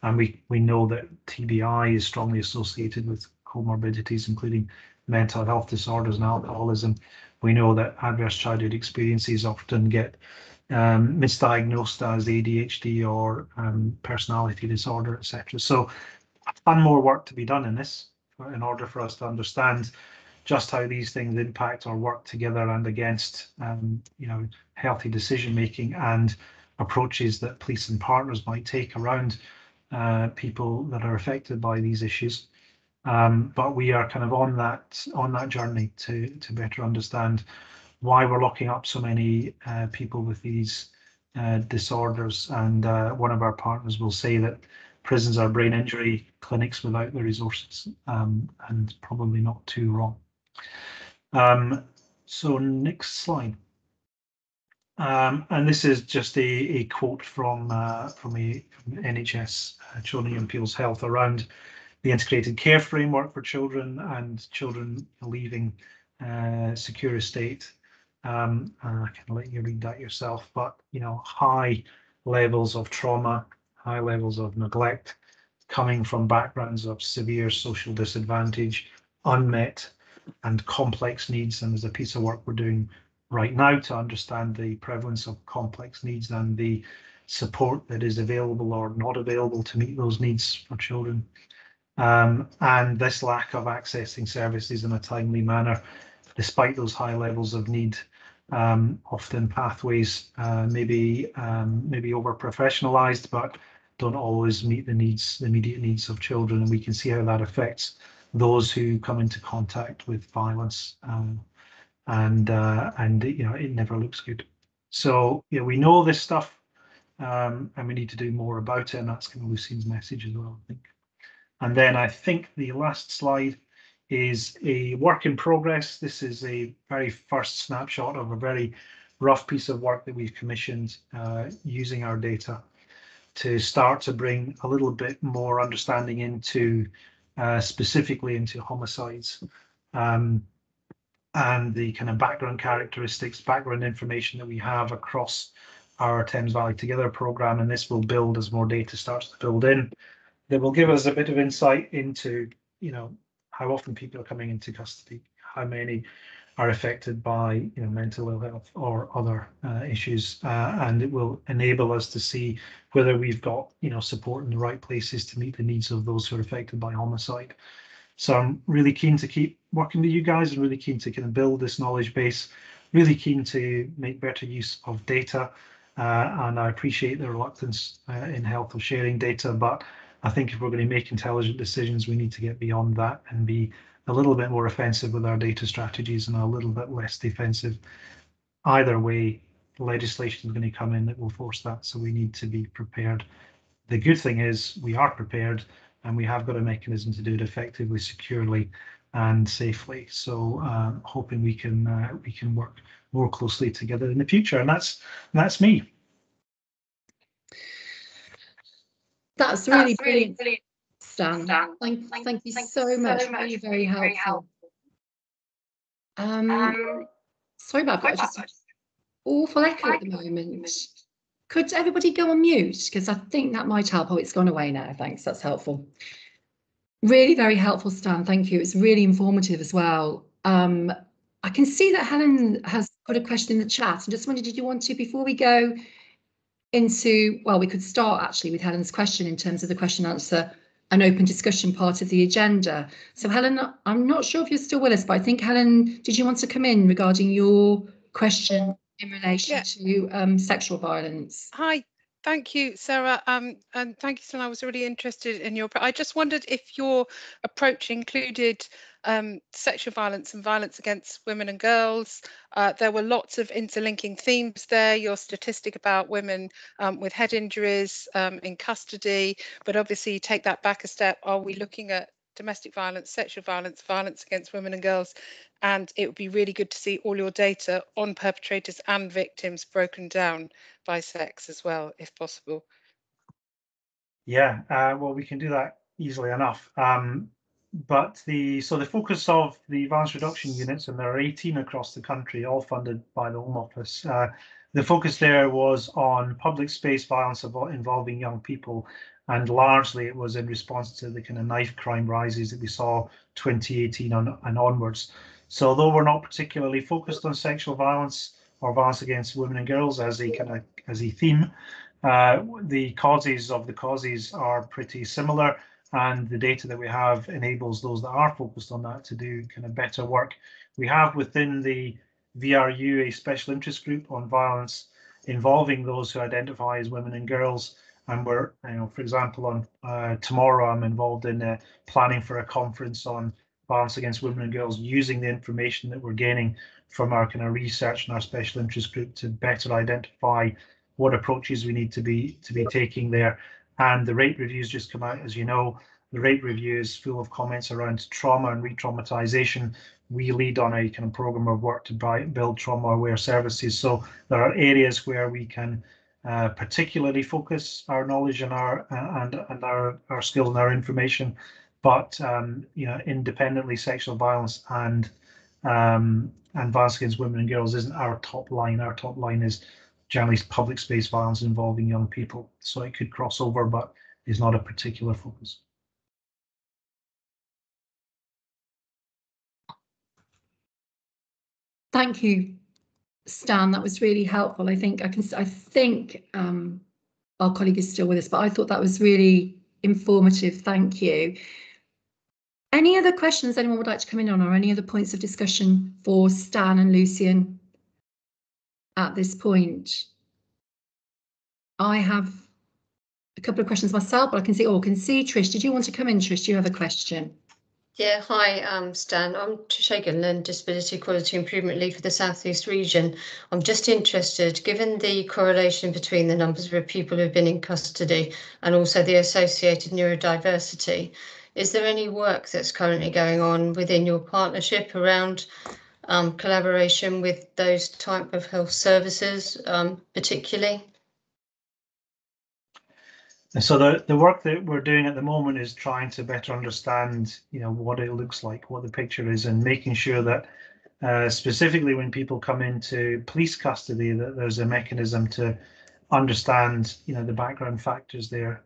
And we know that TBI is strongly associated with comorbidities, including mental health disorders and alcoholism. We know that adverse childhood experiences often get misdiagnosed as ADHD or personality disorder, etc. So, a ton more work to be done in this, in order for us to understand just how these things impact or work together and against, healthy decision making and approaches that police and partners might take around people that are affected by these issues. But we are kind of on that journey to better understand why we're locking up so many people with these disorders. And one of our partners will say that prisons are brain injury clinics without the resources, and probably not too wrong. So next slide. And this is just a quote from NHS Children and People's Health around the integrated care framework for children and children leaving secure estate. And I can let you read that yourself, but high levels of trauma, high levels of neglect, coming from backgrounds of severe social disadvantage, unmet and complex needs. And there's a piece of work we're doing right now to understand the prevalence of complex needs and the support that is available or not available to meet those needs for children. And this lack of accessing services in a timely manner, despite those high levels of need. Often pathways maybe over professionalized, but don't always meet the immediate needs of children, and we can see how that affects those who come into contact with violence, and it never looks good. So we know this stuff, and we need to do more about it, and that's kind of Lucine's message as well, I think. And then I think the last slide is a work in progress. This is a very first snapshot of a very rough piece of work that we've commissioned using our data to start to bring a little bit more understanding into specifically into homicides, and the kind of background characteristics, background information that we have across our Thames Valley Together program. And this will build as more data starts to build in. That will give us a bit of insight into, how often people are coming into custody, how many are affected by, mental ill health or other issues, and it will enable us to see whether we've got, support in the right places to meet the needs of those who are affected by homicide. So I'm really keen to keep working with you guys, and really keen to kind of build this knowledge base, really keen to make better use of data, and I appreciate the reluctance in health of sharing data, but I think if we're going to make intelligent decisions, we need to get beyond that and be a little bit more offensive with our data strategies and a little bit less defensive. Either way, legislation is going to come in that will force that, so we need to be prepared. The good thing is we are prepared, and we have got a mechanism to do it effectively, securely, and safely. So hoping we can work more closely together in the future, and that's me. That's really brilliant, Stan. Thank you so much. Really very helpful. Sorry about that. I've got just awful echo at the moment. Could everybody go on mute? Because I think that might help. Oh, it's gone away now. Thanks. That's helpful. Really very helpful, Stan. Thank you. It's really informative as well. I can see that Helen has put a question in the chat. I just wondered, did you want to, before we go into, well, we could start actually with Helen's question in terms of the question answer, an open discussion part of the agenda. So Helen, I'm not sure if you're still with us, but I think Helen, did you want to come in regarding your question in relation to sexual violence? Hi. Thank you, Sarah, and thank you, Stan. I was really interested in your. I just wondered if your approach included sexual violence and violence against women and girls. There were lots of interlinking themes there. Your statistic about women with head injuries in custody, but obviously you take that back a step. Are we looking at domestic violence, sexual violence, violence against women and girls? And it would be really good to see all your data on perpetrators and victims broken down by sex as well, if possible. Yeah, well, we can do that easily enough. But the focus of the violence reduction units, and there are 18 across the country, all funded by the Home Office. The focus there was on public space violence involving young people, and largely it was in response to the kind of knife crime rises that we saw 2018 and onwards. So although we're not particularly focused on sexual violence or violence against women and girls as a theme, the causes of the causes are pretty similar, and the data that we have enables those that are focused on that to do kind of better work. We have within the VRU a special interest group on violence involving those who identify as women and girls, and we're, for example, on tomorrow I'm involved in planning for a conference on violence against women and girls, using the information that we're gaining from our kind of research and our special interest group to better identify what approaches we need to be taking there. And the rate reviews just come out, as you know. The rate review is full of comments around trauma and re-traumatization. We lead on a kind of program of work to build trauma-aware services. So there are areas where we can particularly focus our knowledge and our skills and our information. But independently, sexual violence and violence against women and girls isn't our top line. Our top line is generally public space violence involving young people. So it could cross over, but is not a particular focus. Thank you, Stan. That was really helpful. I think our colleague is still with us, but I thought that was really informative. Thank you. Any other questions anyone would like to come in on, or any other points of discussion for Stan and Lucian at this point? I have a couple of questions myself, but I can see Trish. Did you want to come in, Trish? Do you have a question? Yeah, hi, Stan. I'm Trish Hagan, Learning Disability Quality Improvement Lead for the South East region. I'm just interested, given the correlation between the numbers of people who've been in custody and also the associated neurodiversity, is there any work that's currently going on within your partnership around collaboration with those type of health services, particularly? And so the work that we're doing at the moment is trying to better understand, what it looks like, what the picture is, and making sure that specifically when people come into police custody, that there's a mechanism to understand, the background factors there.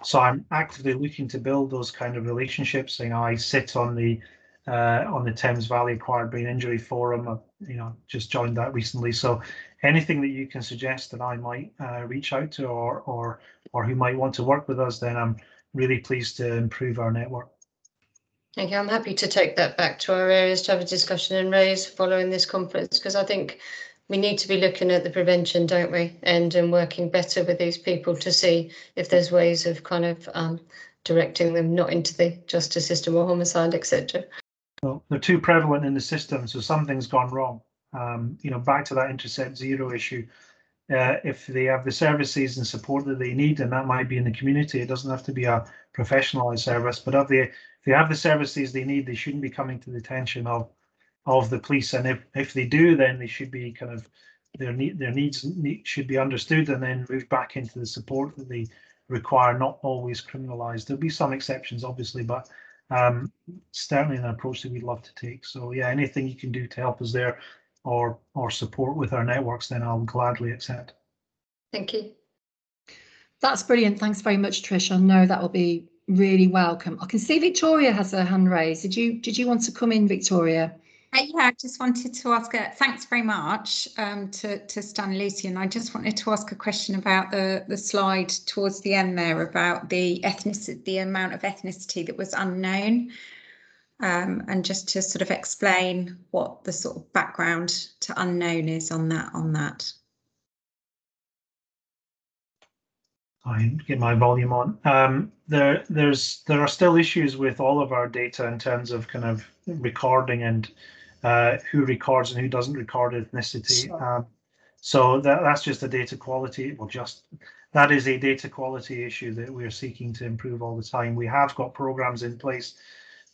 So I'm actively looking to build those kind of relationships. I sit on the Thames Valley Acquired Brain Injury Forum. I've, just joined that recently. So anything that you can suggest that I might reach out to, or who might want to work with us, then I'm really pleased to improve our network. Thank you. I'm happy to take that back to our areas to have a discussion and raise following this conference, because I think we need to be looking at the prevention, don't we, and working better with these people to see if there's ways of kind of directing them not into the justice system or homicide, etc. Well, they're too prevalent in the system, so something's gone wrong. Back to that Intercept Zero issue. If they have the services and support that they need, and that might be in the community, it doesn't have to be a professionalised service, but if they have the services they need, they shouldn't be coming to the attention of the police. And if they do, then they should be kind of, their needs should be understood and then moved back into the support that they require, not always criminalised. There'll be some exceptions, obviously, but certainly an approach that we'd love to take. So yeah, anything you can do to help us there, or support with our networks, then I'll gladly accept. Thank you. That's brilliant. Thanks very much, Trish. I know that will be really welcome. I can see Victoria has her hand raised. Did you want to come in, Victoria? Yeah, I just wanted to ask, thanks very much to Stan and Lucy, and I just wanted to ask a question about the slide towards the end there about the ethnicity, the amount of ethnicity that was unknown, and just to sort of explain what the sort of background to unknown is on that. I get my volume on. There are still issues with all of our data in terms of kind of recording and who records and who doesn't record ethnicity. Sure. So that's just a data quality. Well, that is a data quality issue that we're seeking to improve all the time. We have got programs in place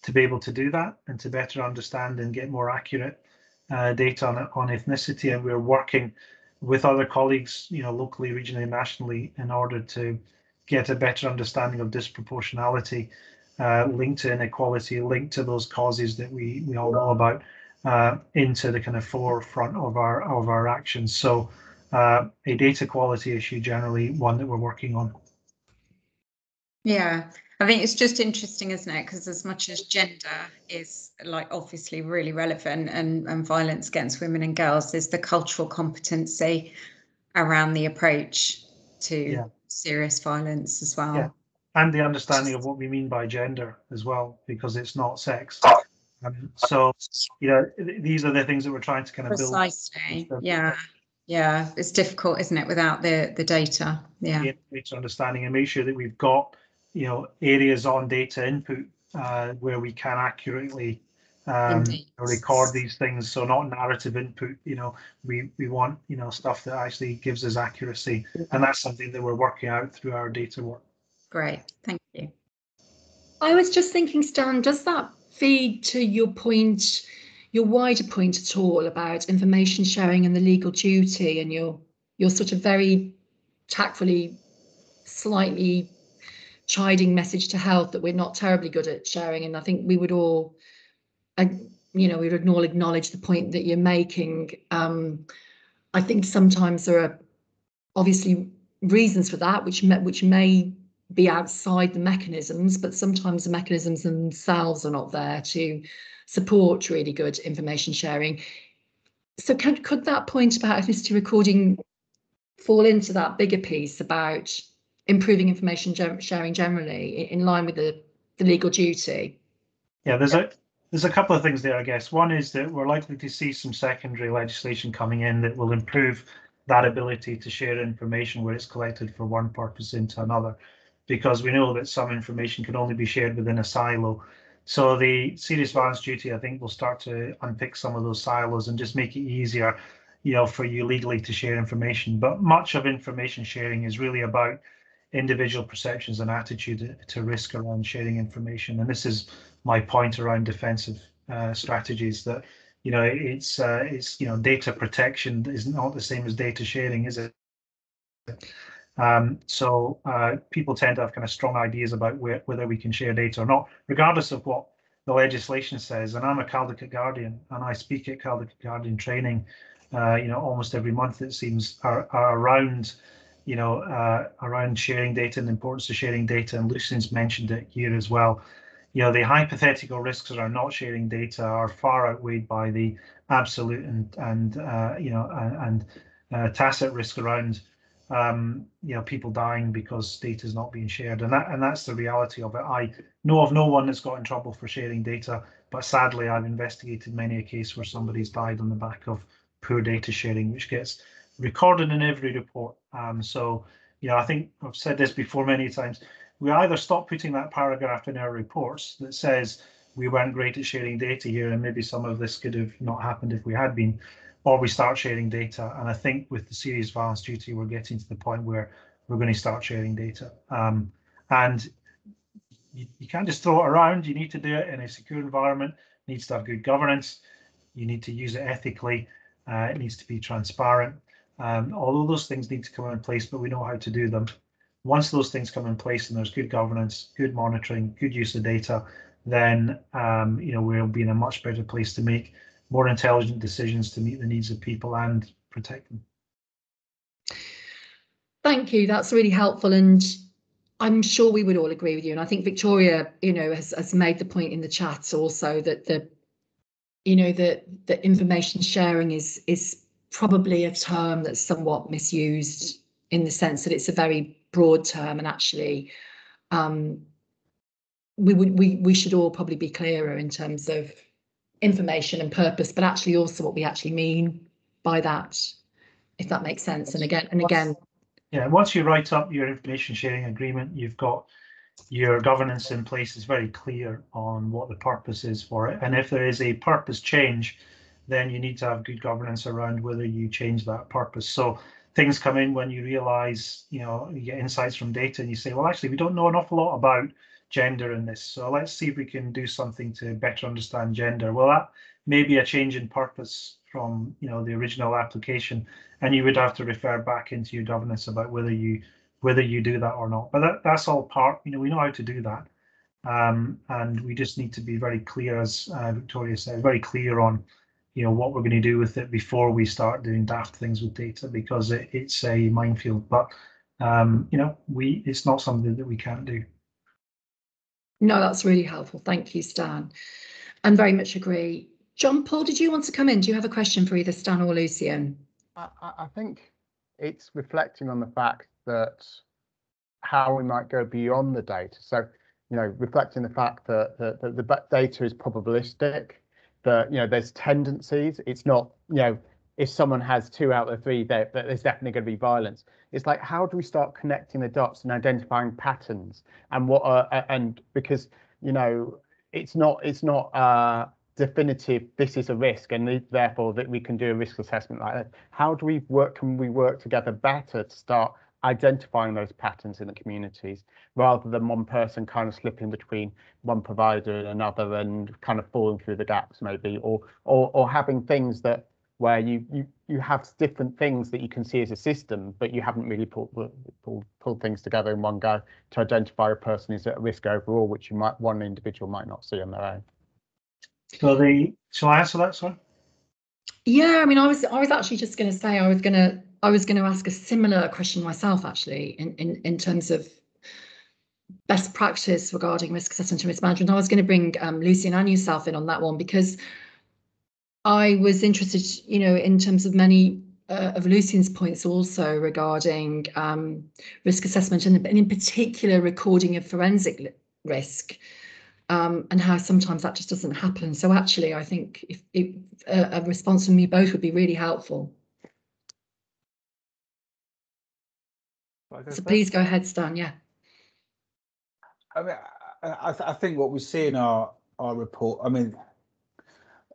to be able to do that and to better understand and get more accurate data on ethnicity, and we're working with other colleagues, locally, regionally, nationally, in order to get a better understanding of disproportionality linked to inequality, linked to those causes that we all know about, into the kind of forefront of our actions. So a data quality issue, generally one that we're working on. Yeah, I think it's just interesting, isn't it? Because as much as gender is like obviously really relevant and violence against women and girls, there's the cultural competency around the approach to serious violence as well. Yeah, and the understanding of what we mean by gender as well, because it's not sex. So, these are the things that we're trying to kind of build. Precisely. Yeah, it's difficult, isn't it, without the data? Yeah. Data understanding, and make sure that we've got areas on data input where we can accurately record these things. So not narrative input. We want stuff that actually gives us accuracy, and that's something that we're working out through our data work. Great, thank you. I was just thinking, Stan, does that feed to your point, your wider point at all about information sharing and the legal duty, and your sort of very tactfully, slightly chiding message to health that we're not terribly good at sharing? And I think we would all, we would all acknowledge the point that you're making. I think sometimes there are obviously reasons for that, which may be outside the mechanisms, but sometimes the mechanisms themselves are not there to support really good information sharing. So could that point about ethnicity recording fall into that bigger piece about improving information sharing generally in line with the legal duty? Yeah, there's a couple of things there, I guess. One is that we're likely to see some secondary legislation coming in that will improve that ability to share information where it's collected for one purpose into another, because we know that some information can only be shared within a silo. So the serious violence duty, I think, will start to unpick some of those silos and just make it easier, for you legally to share information. But much of information sharing is really about individual perceptions and attitude to risk around sharing information. And this is my point around defensive strategies, that it's data protection is not the same as data sharing, is it? So people tend to have kind of strong ideas about whether we can share data or not, regardless of what the legislation says. And I'm a Caldicot Guardian, and I speak at Caldicot Guardian training, almost every month, it seems, around sharing data and the importance of sharing data. And Lucian's mentioned it here as well. The hypothetical risks around not sharing data are far outweighed by the absolute and tacit risk around people dying because data is not being shared, and that's the reality of it. I know of no one that's got in trouble for sharing data, but sadly I've investigated many a case where somebody's died on the back of poor data sharing, which gets recorded in every report. So I think I've said this before many times. We either stop putting that paragraph in our reports that says we weren't great at sharing data here, and maybe some of this could have not happened if we had been, or we start sharing data. And I think with the serious violence duty, we're getting to the point where we're going to start sharing data. And you can't just throw it around. You need to do it in a secure environment. It needs to have good governance. You need to use it ethically. It needs to be transparent. All of those things need to come in place, but we know how to do them. Once those things come in place and there's good governance, good monitoring, good use of data, then we'll be in a much better place to make more intelligent decisions to meet the needs of people and protect them. Thank you. That's really helpful, and I'm sure we would all agree with you. And I think Victoria, has made the point in the chat also that you know, that information sharing is probably a term that's somewhat misused, in the sense that it's a very broad term, and actually we should all probably be clearer in terms of information and purpose, but actually also what we actually mean by that, if that makes sense. And again, yeah, once you write up your information sharing agreement, you've got your governance in place. Is very clear on what the purpose is for it, and if there is a purpose change, then you need to have good governance around whether you change that purpose. So things come in when you realize, you know, you get insights from data and you say, well, actually, we don't know an awful lot about gender in this, so let's see if we can do something to better understand gender. Well, that may be a change in purpose from, you know, the original application, and you would have to refer back into your governance about whether you do that or not. But that's all part, you know, we know how to do that, and we just need to be very clear, as Victoria said, very clear on, you know, what we're going to do with it before we start doing daft things with data, because it's a minefield. But you know, it's not something that we can't do. No, that's really helpful. Thank you, Stan. And very much agree. John Paul, did you want to come in? Do you have a question for either Stan or Lucian? I think it's reflecting on the fact that how we might go beyond the data. So, you know, reflecting the fact that the data is probabilistic, that, you know, there's tendencies. It's not, you know, if someone has 2 out of 3, there's definitely going to be violence. It's like, how do we start connecting the dots and identifying patterns, and what and because, you know, it's not definitive, this is a risk, and therefore that we can do a risk assessment like that. How do we work? Can we work together better to start identifying those patterns in the communities, rather than one person kind of slipping between one provider and another and kind of falling through the gaps, maybe, or having things that where you have different things that you can see as a system, but you haven't really pulled things together in one go to identify a person who's at risk overall, which one individual might not see on their own. So shall I answer that, sir? Yeah, I mean, I was actually just going to say I was going to ask a similar question myself, actually, in terms of best practice regarding risk assessment and risk management. I was going to bring Lucian and yourself in on that one, because I was interested, you know, in terms of many of Lucian's points also regarding risk assessment, and in particular recording of forensic risk. And how sometimes that just doesn't happen. So actually, I think if a response from you both would be really helpful. So please go ahead, Stan. Yeah. I mean, I think what we see in our report, I mean,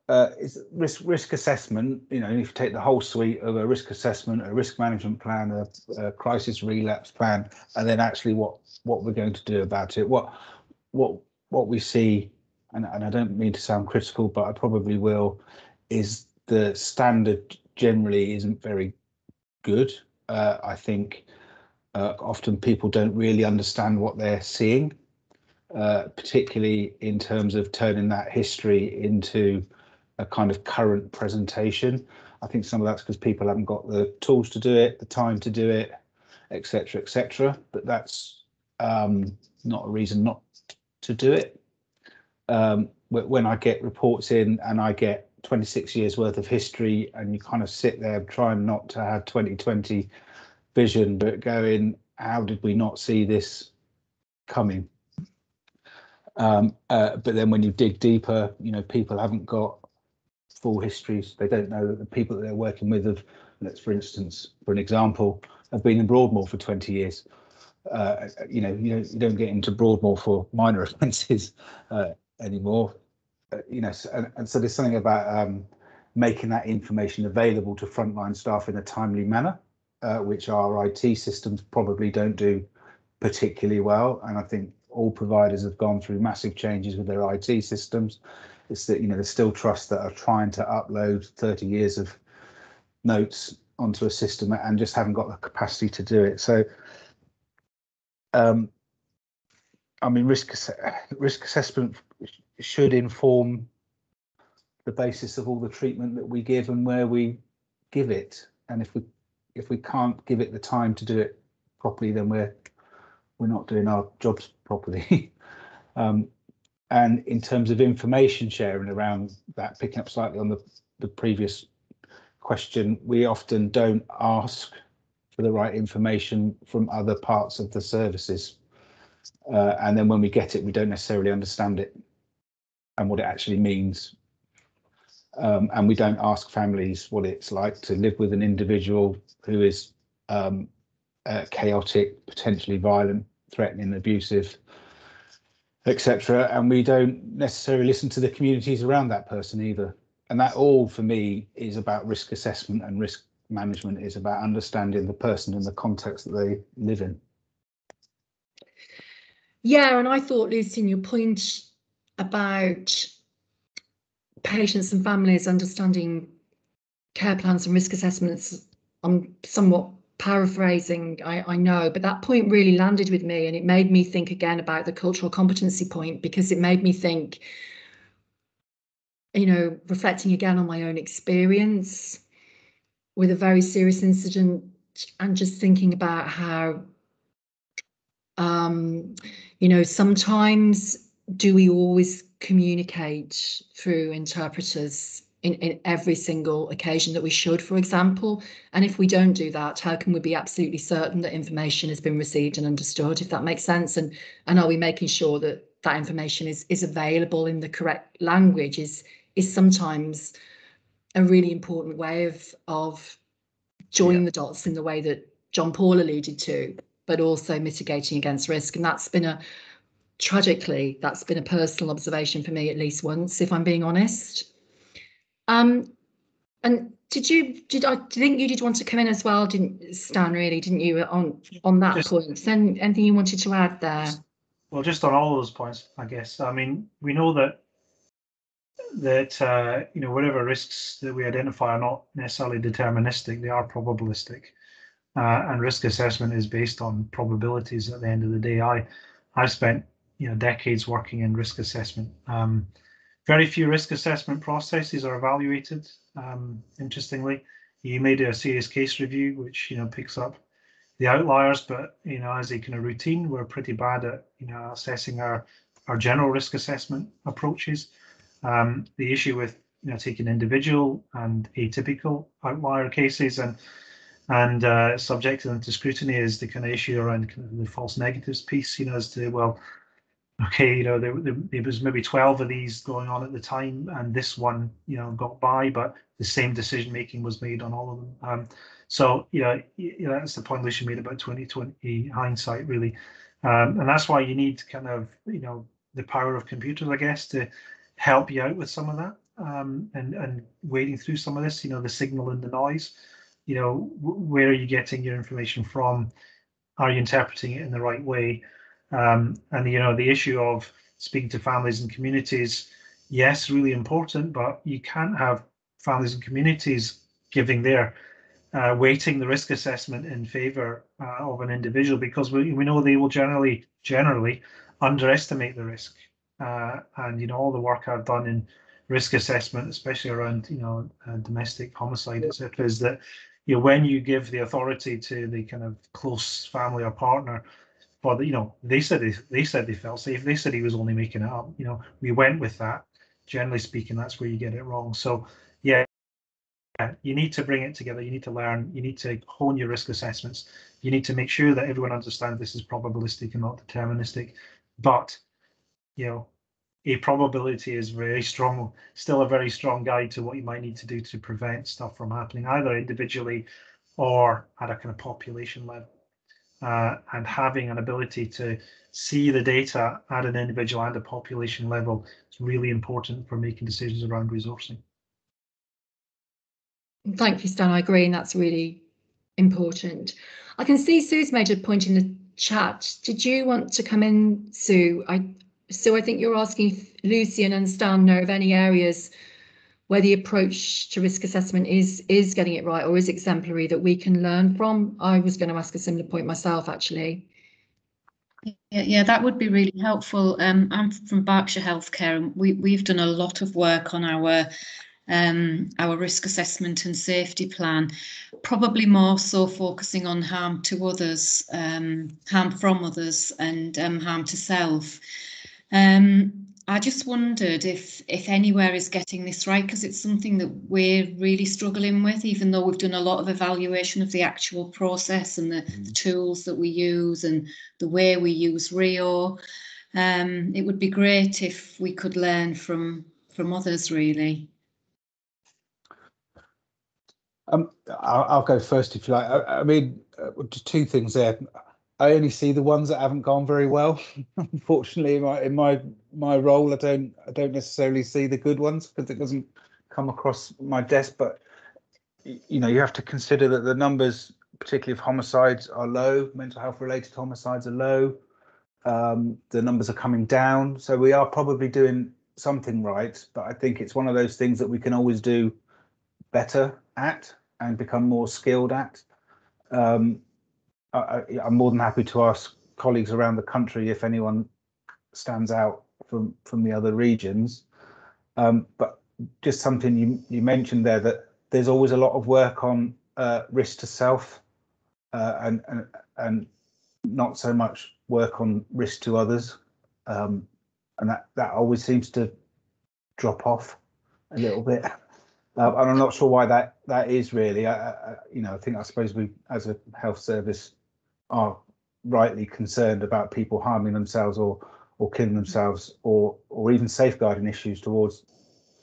is risk assessment. You know, if you take the whole suite of a risk assessment, a risk management plan, a crisis relapse plan, and then actually what we're going to do about it. What we see, and I don't mean to sound critical, but I probably will, is the standard generally isn't very good. I think often people don't really understand what they're seeing, particularly in terms of turning that history into a kind of current presentation. I think some of that's because people haven't got the tools to do it, the time to do it, etc., etc. But that's not a reason not to do it. When I get reports in and I get 26 years worth of history, and you kind of sit there trying not to have 2020 vision, but going, how did we not see this coming? But then when you dig deeper, you know, people haven't got full histories. They don't know that the people that they're working with have, let's for instance, for an example, have been in Broadmoor for 20 years. You know, you don't get into Broadmoor for minor offences anymore. You know, and so there's something about making that information available to frontline staff in a timely manner, which our IT systems probably don't do particularly well. And I think all providers have gone through massive changes with their IT systems. It's that, you know, there's still trusts that are trying to upload 30 years of notes onto a system and just haven't got the capacity to do it. So I mean, risk assessment should inform the basis of all the treatment that we give and where we give it. And if we can't give it the time to do it properly, then we're not doing our jobs properly. And in terms of information sharing around that, picking up slightly on the previous question, we often don't ask for the right information from other parts of the services. And then when we get it, we don't necessarily understand it and what it actually means. And we don't ask families what it's like to live with an individual who is chaotic, potentially violent, threatening, abusive, etc. And we don't necessarily listen to the communities around that person either. And that all, for me, is about risk assessment, and risk management is about understanding the person and the context that they live in. Yeah, and I thought, Lucy, your point about patients and families understanding care plans and risk assessments, I'm somewhat paraphrasing, I know, but that point really landed with me, and it made me think again about the cultural competency point, because it made me think, you know, reflecting again on my own experience with a very serious incident, and just thinking about how, you know, sometimes do we always communicate through interpreters in every single occasion that we should, for example? And if we don't do that, how can we be absolutely certain that information has been received and understood, if that makes sense? And are we making sure that that information is available in the correct language is sometimes a really important way of joining the dots in the way that John Paul alluded to, but also mitigating against risk. And that's been tragically, that's been a personal observation for me at least once, if I'm being honest. And do you think you did want to come in as well, didn't Stan, really, didn't you, on that point? Then anything you wanted to add there? Well, just on all those points, I guess. I mean, we know that you know, whatever risks that we identify are not necessarily deterministic; they are probabilistic. And risk assessment is based on probabilities at the end of the day. I've spent, you know, decades working in risk assessment. Very few risk assessment processes are evaluated. Interestingly, you may do a serious case review, which, you know, picks up the outliers, but, you know, as a kind of routine, we're pretty bad at, you know, assessing our general risk assessment approaches. The issue with, you know, taking individual and atypical outlier cases and subjecting them to scrutiny is the kind of issue around kind of the false negatives piece, you know, as to, well, okay, you know, there was maybe 12 of these going on at the time, and this one, you know, got by, but the same decision making was made on all of them. So, you know, that's the point Lucia made about 2020 hindsight, really. And that's why you need kind of, you know, the power of computers, I guess, to help you out with some of that, and wading through some of this, you know, the signal and the noise. You know, where are you getting your information from? Are you interpreting it in the right way? And, you know, the issue of speaking to families and communities, yes, really important, but you can't have families and communities giving their weighting the risk assessment in favour of an individual, because we know they will generally underestimate the risk. And, you know, all the work I've done in risk assessment, especially around, you know, domestic homicide, etc., is that, you know, when you give the authority to the kind of close family or partner, for the, you know, they said they felt safe. They said he was only making it up. You know, we went with that. Generally speaking, that's where you get it wrong. So, yeah, you need to bring it together. You need to learn. You need to hone your risk assessments. You need to make sure that everyone understands this is probabilistic and not deterministic. But, you know, a probability is very strong, still a very strong guide to what you might need to do to prevent stuff from happening, either individually or at a kind of population level. And having an ability to see the data at an individual and a population level is really important for making decisions around resourcing. Thank you, Stan. I agree, and that's really important. I can see Sue's made a point in the chat. Did you want to come in, Sue? Sue, I think you're asking if Lucian and Stan know of any areas where the approach to risk assessment is getting it right or is exemplary that we can learn from. I was going to ask a similar point myself, actually. Yeah, that would be really helpful. I'm from Berkshire Healthcare, and we've done a lot of work on our risk assessment and safety plan, probably more so focusing on harm to others, harm from others, and harm to self. I just wondered if anywhere is getting this right, because it's something that we're really struggling with, even though we've done a lot of evaluation of the actual process and the tools that we use and the way we use RIO. It would be great if we could learn from others, really. I'll go first if you like. I mean, just two things there. I only see the ones that haven't gone very well. Unfortunately, in my role, I don't necessarily see the good ones because it doesn't come across my desk. But you know, you have to consider that the numbers, particularly of homicides, are low. Mental health related homicides are low. The numbers are coming down, so we are probably doing something right. But I think it's one of those things that we can always do better at and become more skilled at. I'm more than happy to ask colleagues around the country if anyone stands out from the other regions. But just something you mentioned there, that there's always a lot of work on risk to self and not so much work on risk to others, and that always seems to drop off a little bit. And I'm not sure why that is really. You know, I suppose we, as a health service, are rightly concerned about people harming themselves or killing themselves, or even safeguarding issues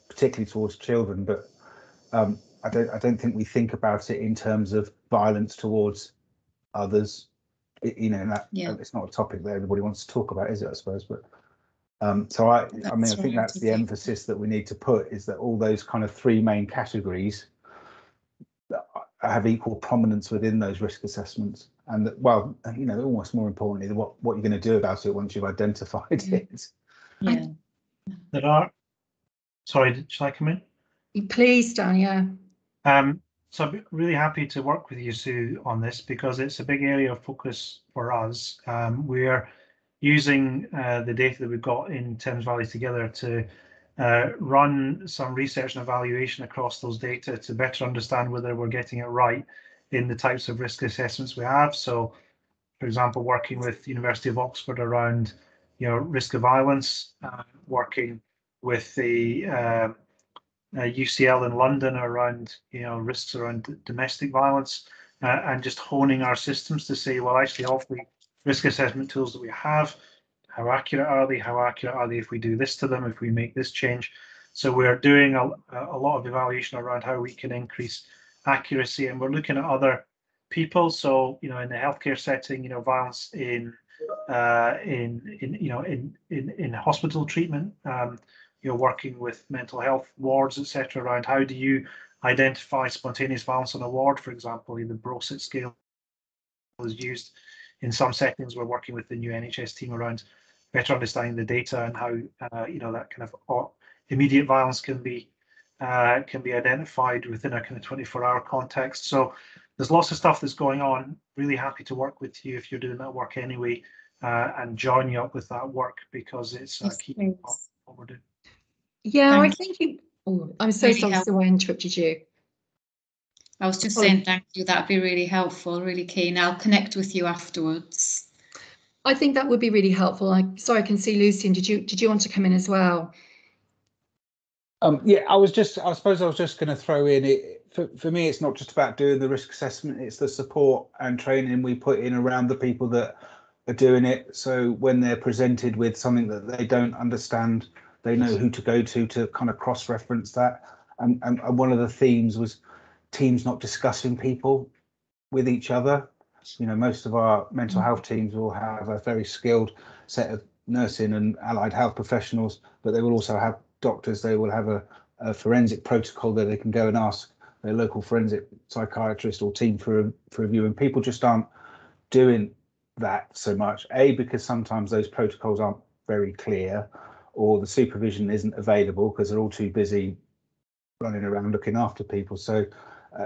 particularly towards children. But I don't think we think about it in terms of violence towards others. You know, it's not a topic that everybody wants to talk about, is it? I suppose, but. So I think that's the emphasis that we need to put, is that all those kind of three main categories have equal prominence within those risk assessments, and that, well, you know, almost more importantly, what you're going to do about it once you've identified it. Yeah. There are. Sorry, shall I come in? Please, Dan. Yeah. So I'm really happy to work with you, Sue, on this, because it's a big area of focus for us. We're using the data that we've got in Thames Valley Together to run some research and evaluation across those data to better understand whether we're getting it right in the types of risk assessments we have. So, for example, working with the University of Oxford around, you know, risk of violence, working with the UCL in London around, you know, risks around domestic violence, and just honing our systems to say, well, actually, all the risk assessment tools that we have, how accurate are they? How accurate are they if we do this to them, if we make this change? So we're doing a lot of evaluation around how we can increase accuracy, and we're looking at other people. So, you know, in the healthcare setting, you know, violence in hospital treatment, you know, working with mental health wards, etc., around how do you identify spontaneous violence on a ward, for example. The Brosset scale is used in some settings. We're working with the new NHS team around better understanding the data and how you know, that kind of immediate violence can be identified within a kind of 24-hour context. So there's lots of stuff that's going on. Really happy to work with you if you're doing that work anyway, and join you up with that work, because it's key to what we're doing. Yeah, Thanks. I think you. Oh, I'm so Really sorry, so I interrupted you. I was just saying thank you. That'd be really helpful, really keen. I'll connect with you afterwards. I think that would be really helpful. Sorry, I can see Lucian. Did you want to come in as well? Yeah, I suppose I was just going to throw in it. For me, it's not just about doing the risk assessment, it's the support and training we put in around the people that are doing it. So when they're presented with something that they don't understand, they know who to go to kind of cross-reference that. And one of the themes was teams not discussing people with each other. You know, most of our mental health teams will have a very skilled set of nursing and allied health professionals, but they will also have doctors. They will have a forensic protocol that they can go and ask their local forensic psychiatrist or team for review, and people just aren't doing that so much. Because sometimes those protocols aren't very clear, or the supervision isn't available because they're all too busy running around looking after people. So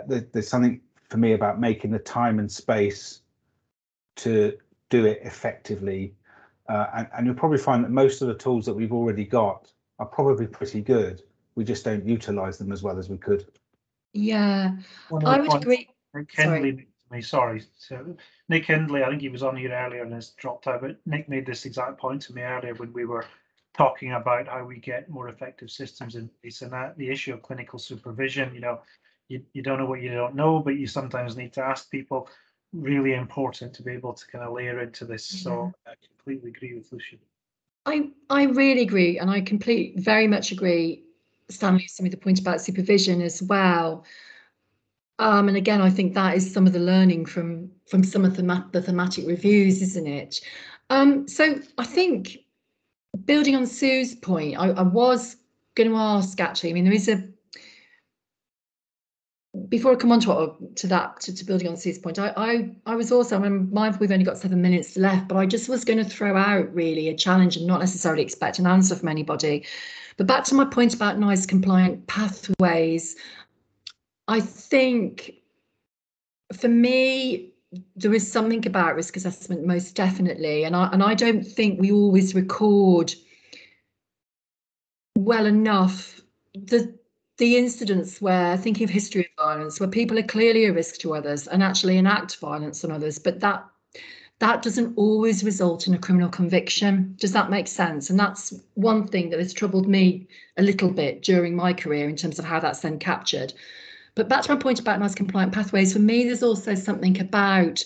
there's something for me about making the time and space to do it effectively, and you'll probably find that most of the tools that we've already got are probably pretty good. We just don't utilize them as well as we could. Yeah, I would agree. Nick Hindley, sorry. So Nick Hindley, I think he was on here earlier and has dropped out, but Nick made this exact point to me earlier when we were talking about how we get more effective systems in place, and that the issue of clinical supervision, you don't know what you don't know, but you sometimes need to ask people. Really important to be able to kind of layer into this. So I completely agree with Lucian. I really agree, and I very much agree, Stanley, some of the point about supervision as well. And again, I think that is some of the learning from some of the thematic reviews, isn't it? So I think, building on Sue's point, I was going to ask, actually, I mean, there is before I come on to building on Sue's point, I was also, I'm mindful we've only got 7 minutes left, but I just was going to throw out really a challenge and not necessarily expect an answer from anybody. But back to my point about NICE compliant pathways, I think for me, there is something about risk assessment, most definitely, and I don't think we always record well enough the incidents where, thinking of history of violence, where people are clearly a risk to others and actually enact violence on others, but that doesn't always result in a criminal conviction. Does that make sense? And that's one thing that has troubled me a little bit during my career in terms of how that's then captured. But back to my point about NICE compliant pathways, for me, there's also something about,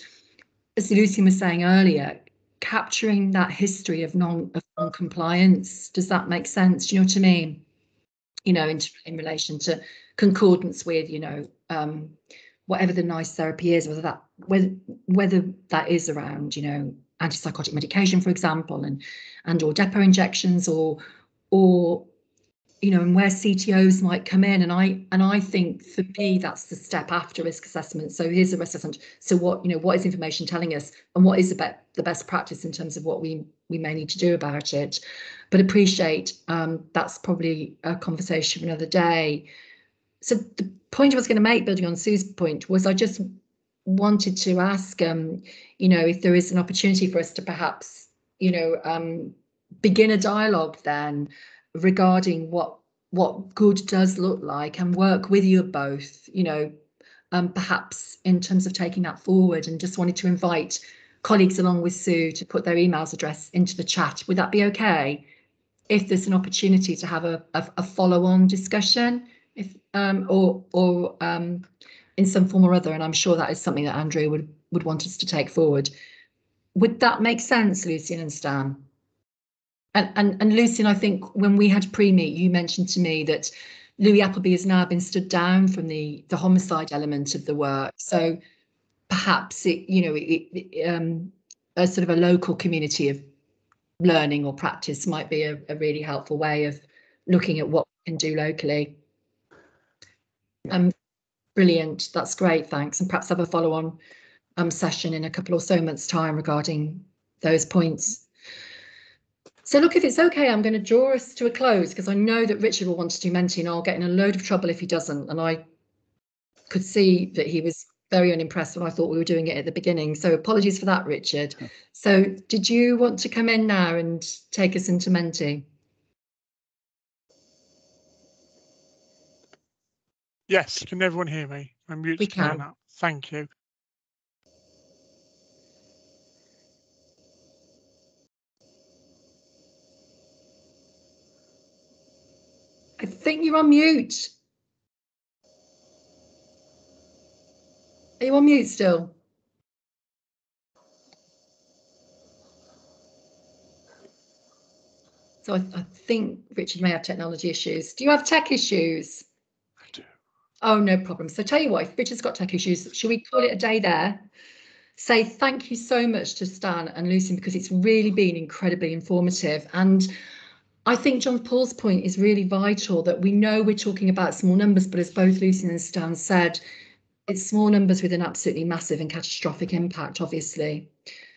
as Lucian was saying earlier, capturing that history of non-compliance. Does that make sense? Do you know what I mean? In relation to concordance with, whatever the NICE therapy is, whether that is around, antipsychotic medication, for example, and or depot injections, or and where CTOs might come in, and I think for me that's the step after risk assessment. So here's the risk assessment. So what is information telling us, and what is the best practice in terms of what we may need to do about it? But appreciate that's probably a conversation for another day. So the point I was going to make, building on Sue's point, was I just wanted to ask, if there is an opportunity for us to perhaps, begin a dialogue then regarding what good does look like, and work with you both, perhaps in terms of taking that forward. And just wanted to invite colleagues along with Sue to put their emails address into the chat. Would that be okay? If there's an opportunity to have a follow-on discussion, or in some form or other, and I'm sure that is something that Andrew would want us to take forward. Would that make sense, Lucian and Stan? And Lucian, I think when we had pre-meet, you mentioned to me that Louis Appleby has now been stood down from the homicide element of the work. So perhaps a sort of a local community of learning or practice might be a really helpful way of looking at what we can do locally. Brilliant, that's great, thanks. And perhaps have a follow-on session in a couple or so months' time regarding those points. So look, if it's okay, I'm going to draw us to a close, because I know that Richard will want to do Menti, and I'll get in a load of trouble if he doesn't. And I could see that he was very unimpressed when I thought we were doing it at the beginning. So apologies for that, Richard. So did you want to come in now and take us into Menti? Yes, can everyone hear me? I'm mute. We can. Now. Thank you. I think you're on mute. Are you on mute still? So I think Richard may have technology issues. Do you have tech issues? I do. Oh, no problem. So tell you what, if Richard's got tech issues, should we call it a day there? Say thank you so much to Stan and Lucian, because it's really been incredibly informative. And I think John Paul's point is really vital, that we know we're talking about small numbers, but as both Lucian and Stan said, it's small numbers with an absolutely massive and catastrophic impact, obviously.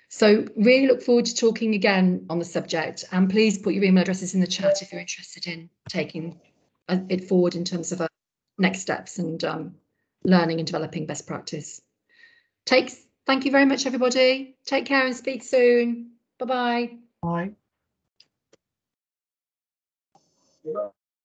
So really look forward to talking again on the subject, and please put your email addresses in the chat if you're interested in taking it forward in terms of next steps and learning and developing best practice. Thank you very much, everybody. Take care and speak soon. Bye-bye. Bye.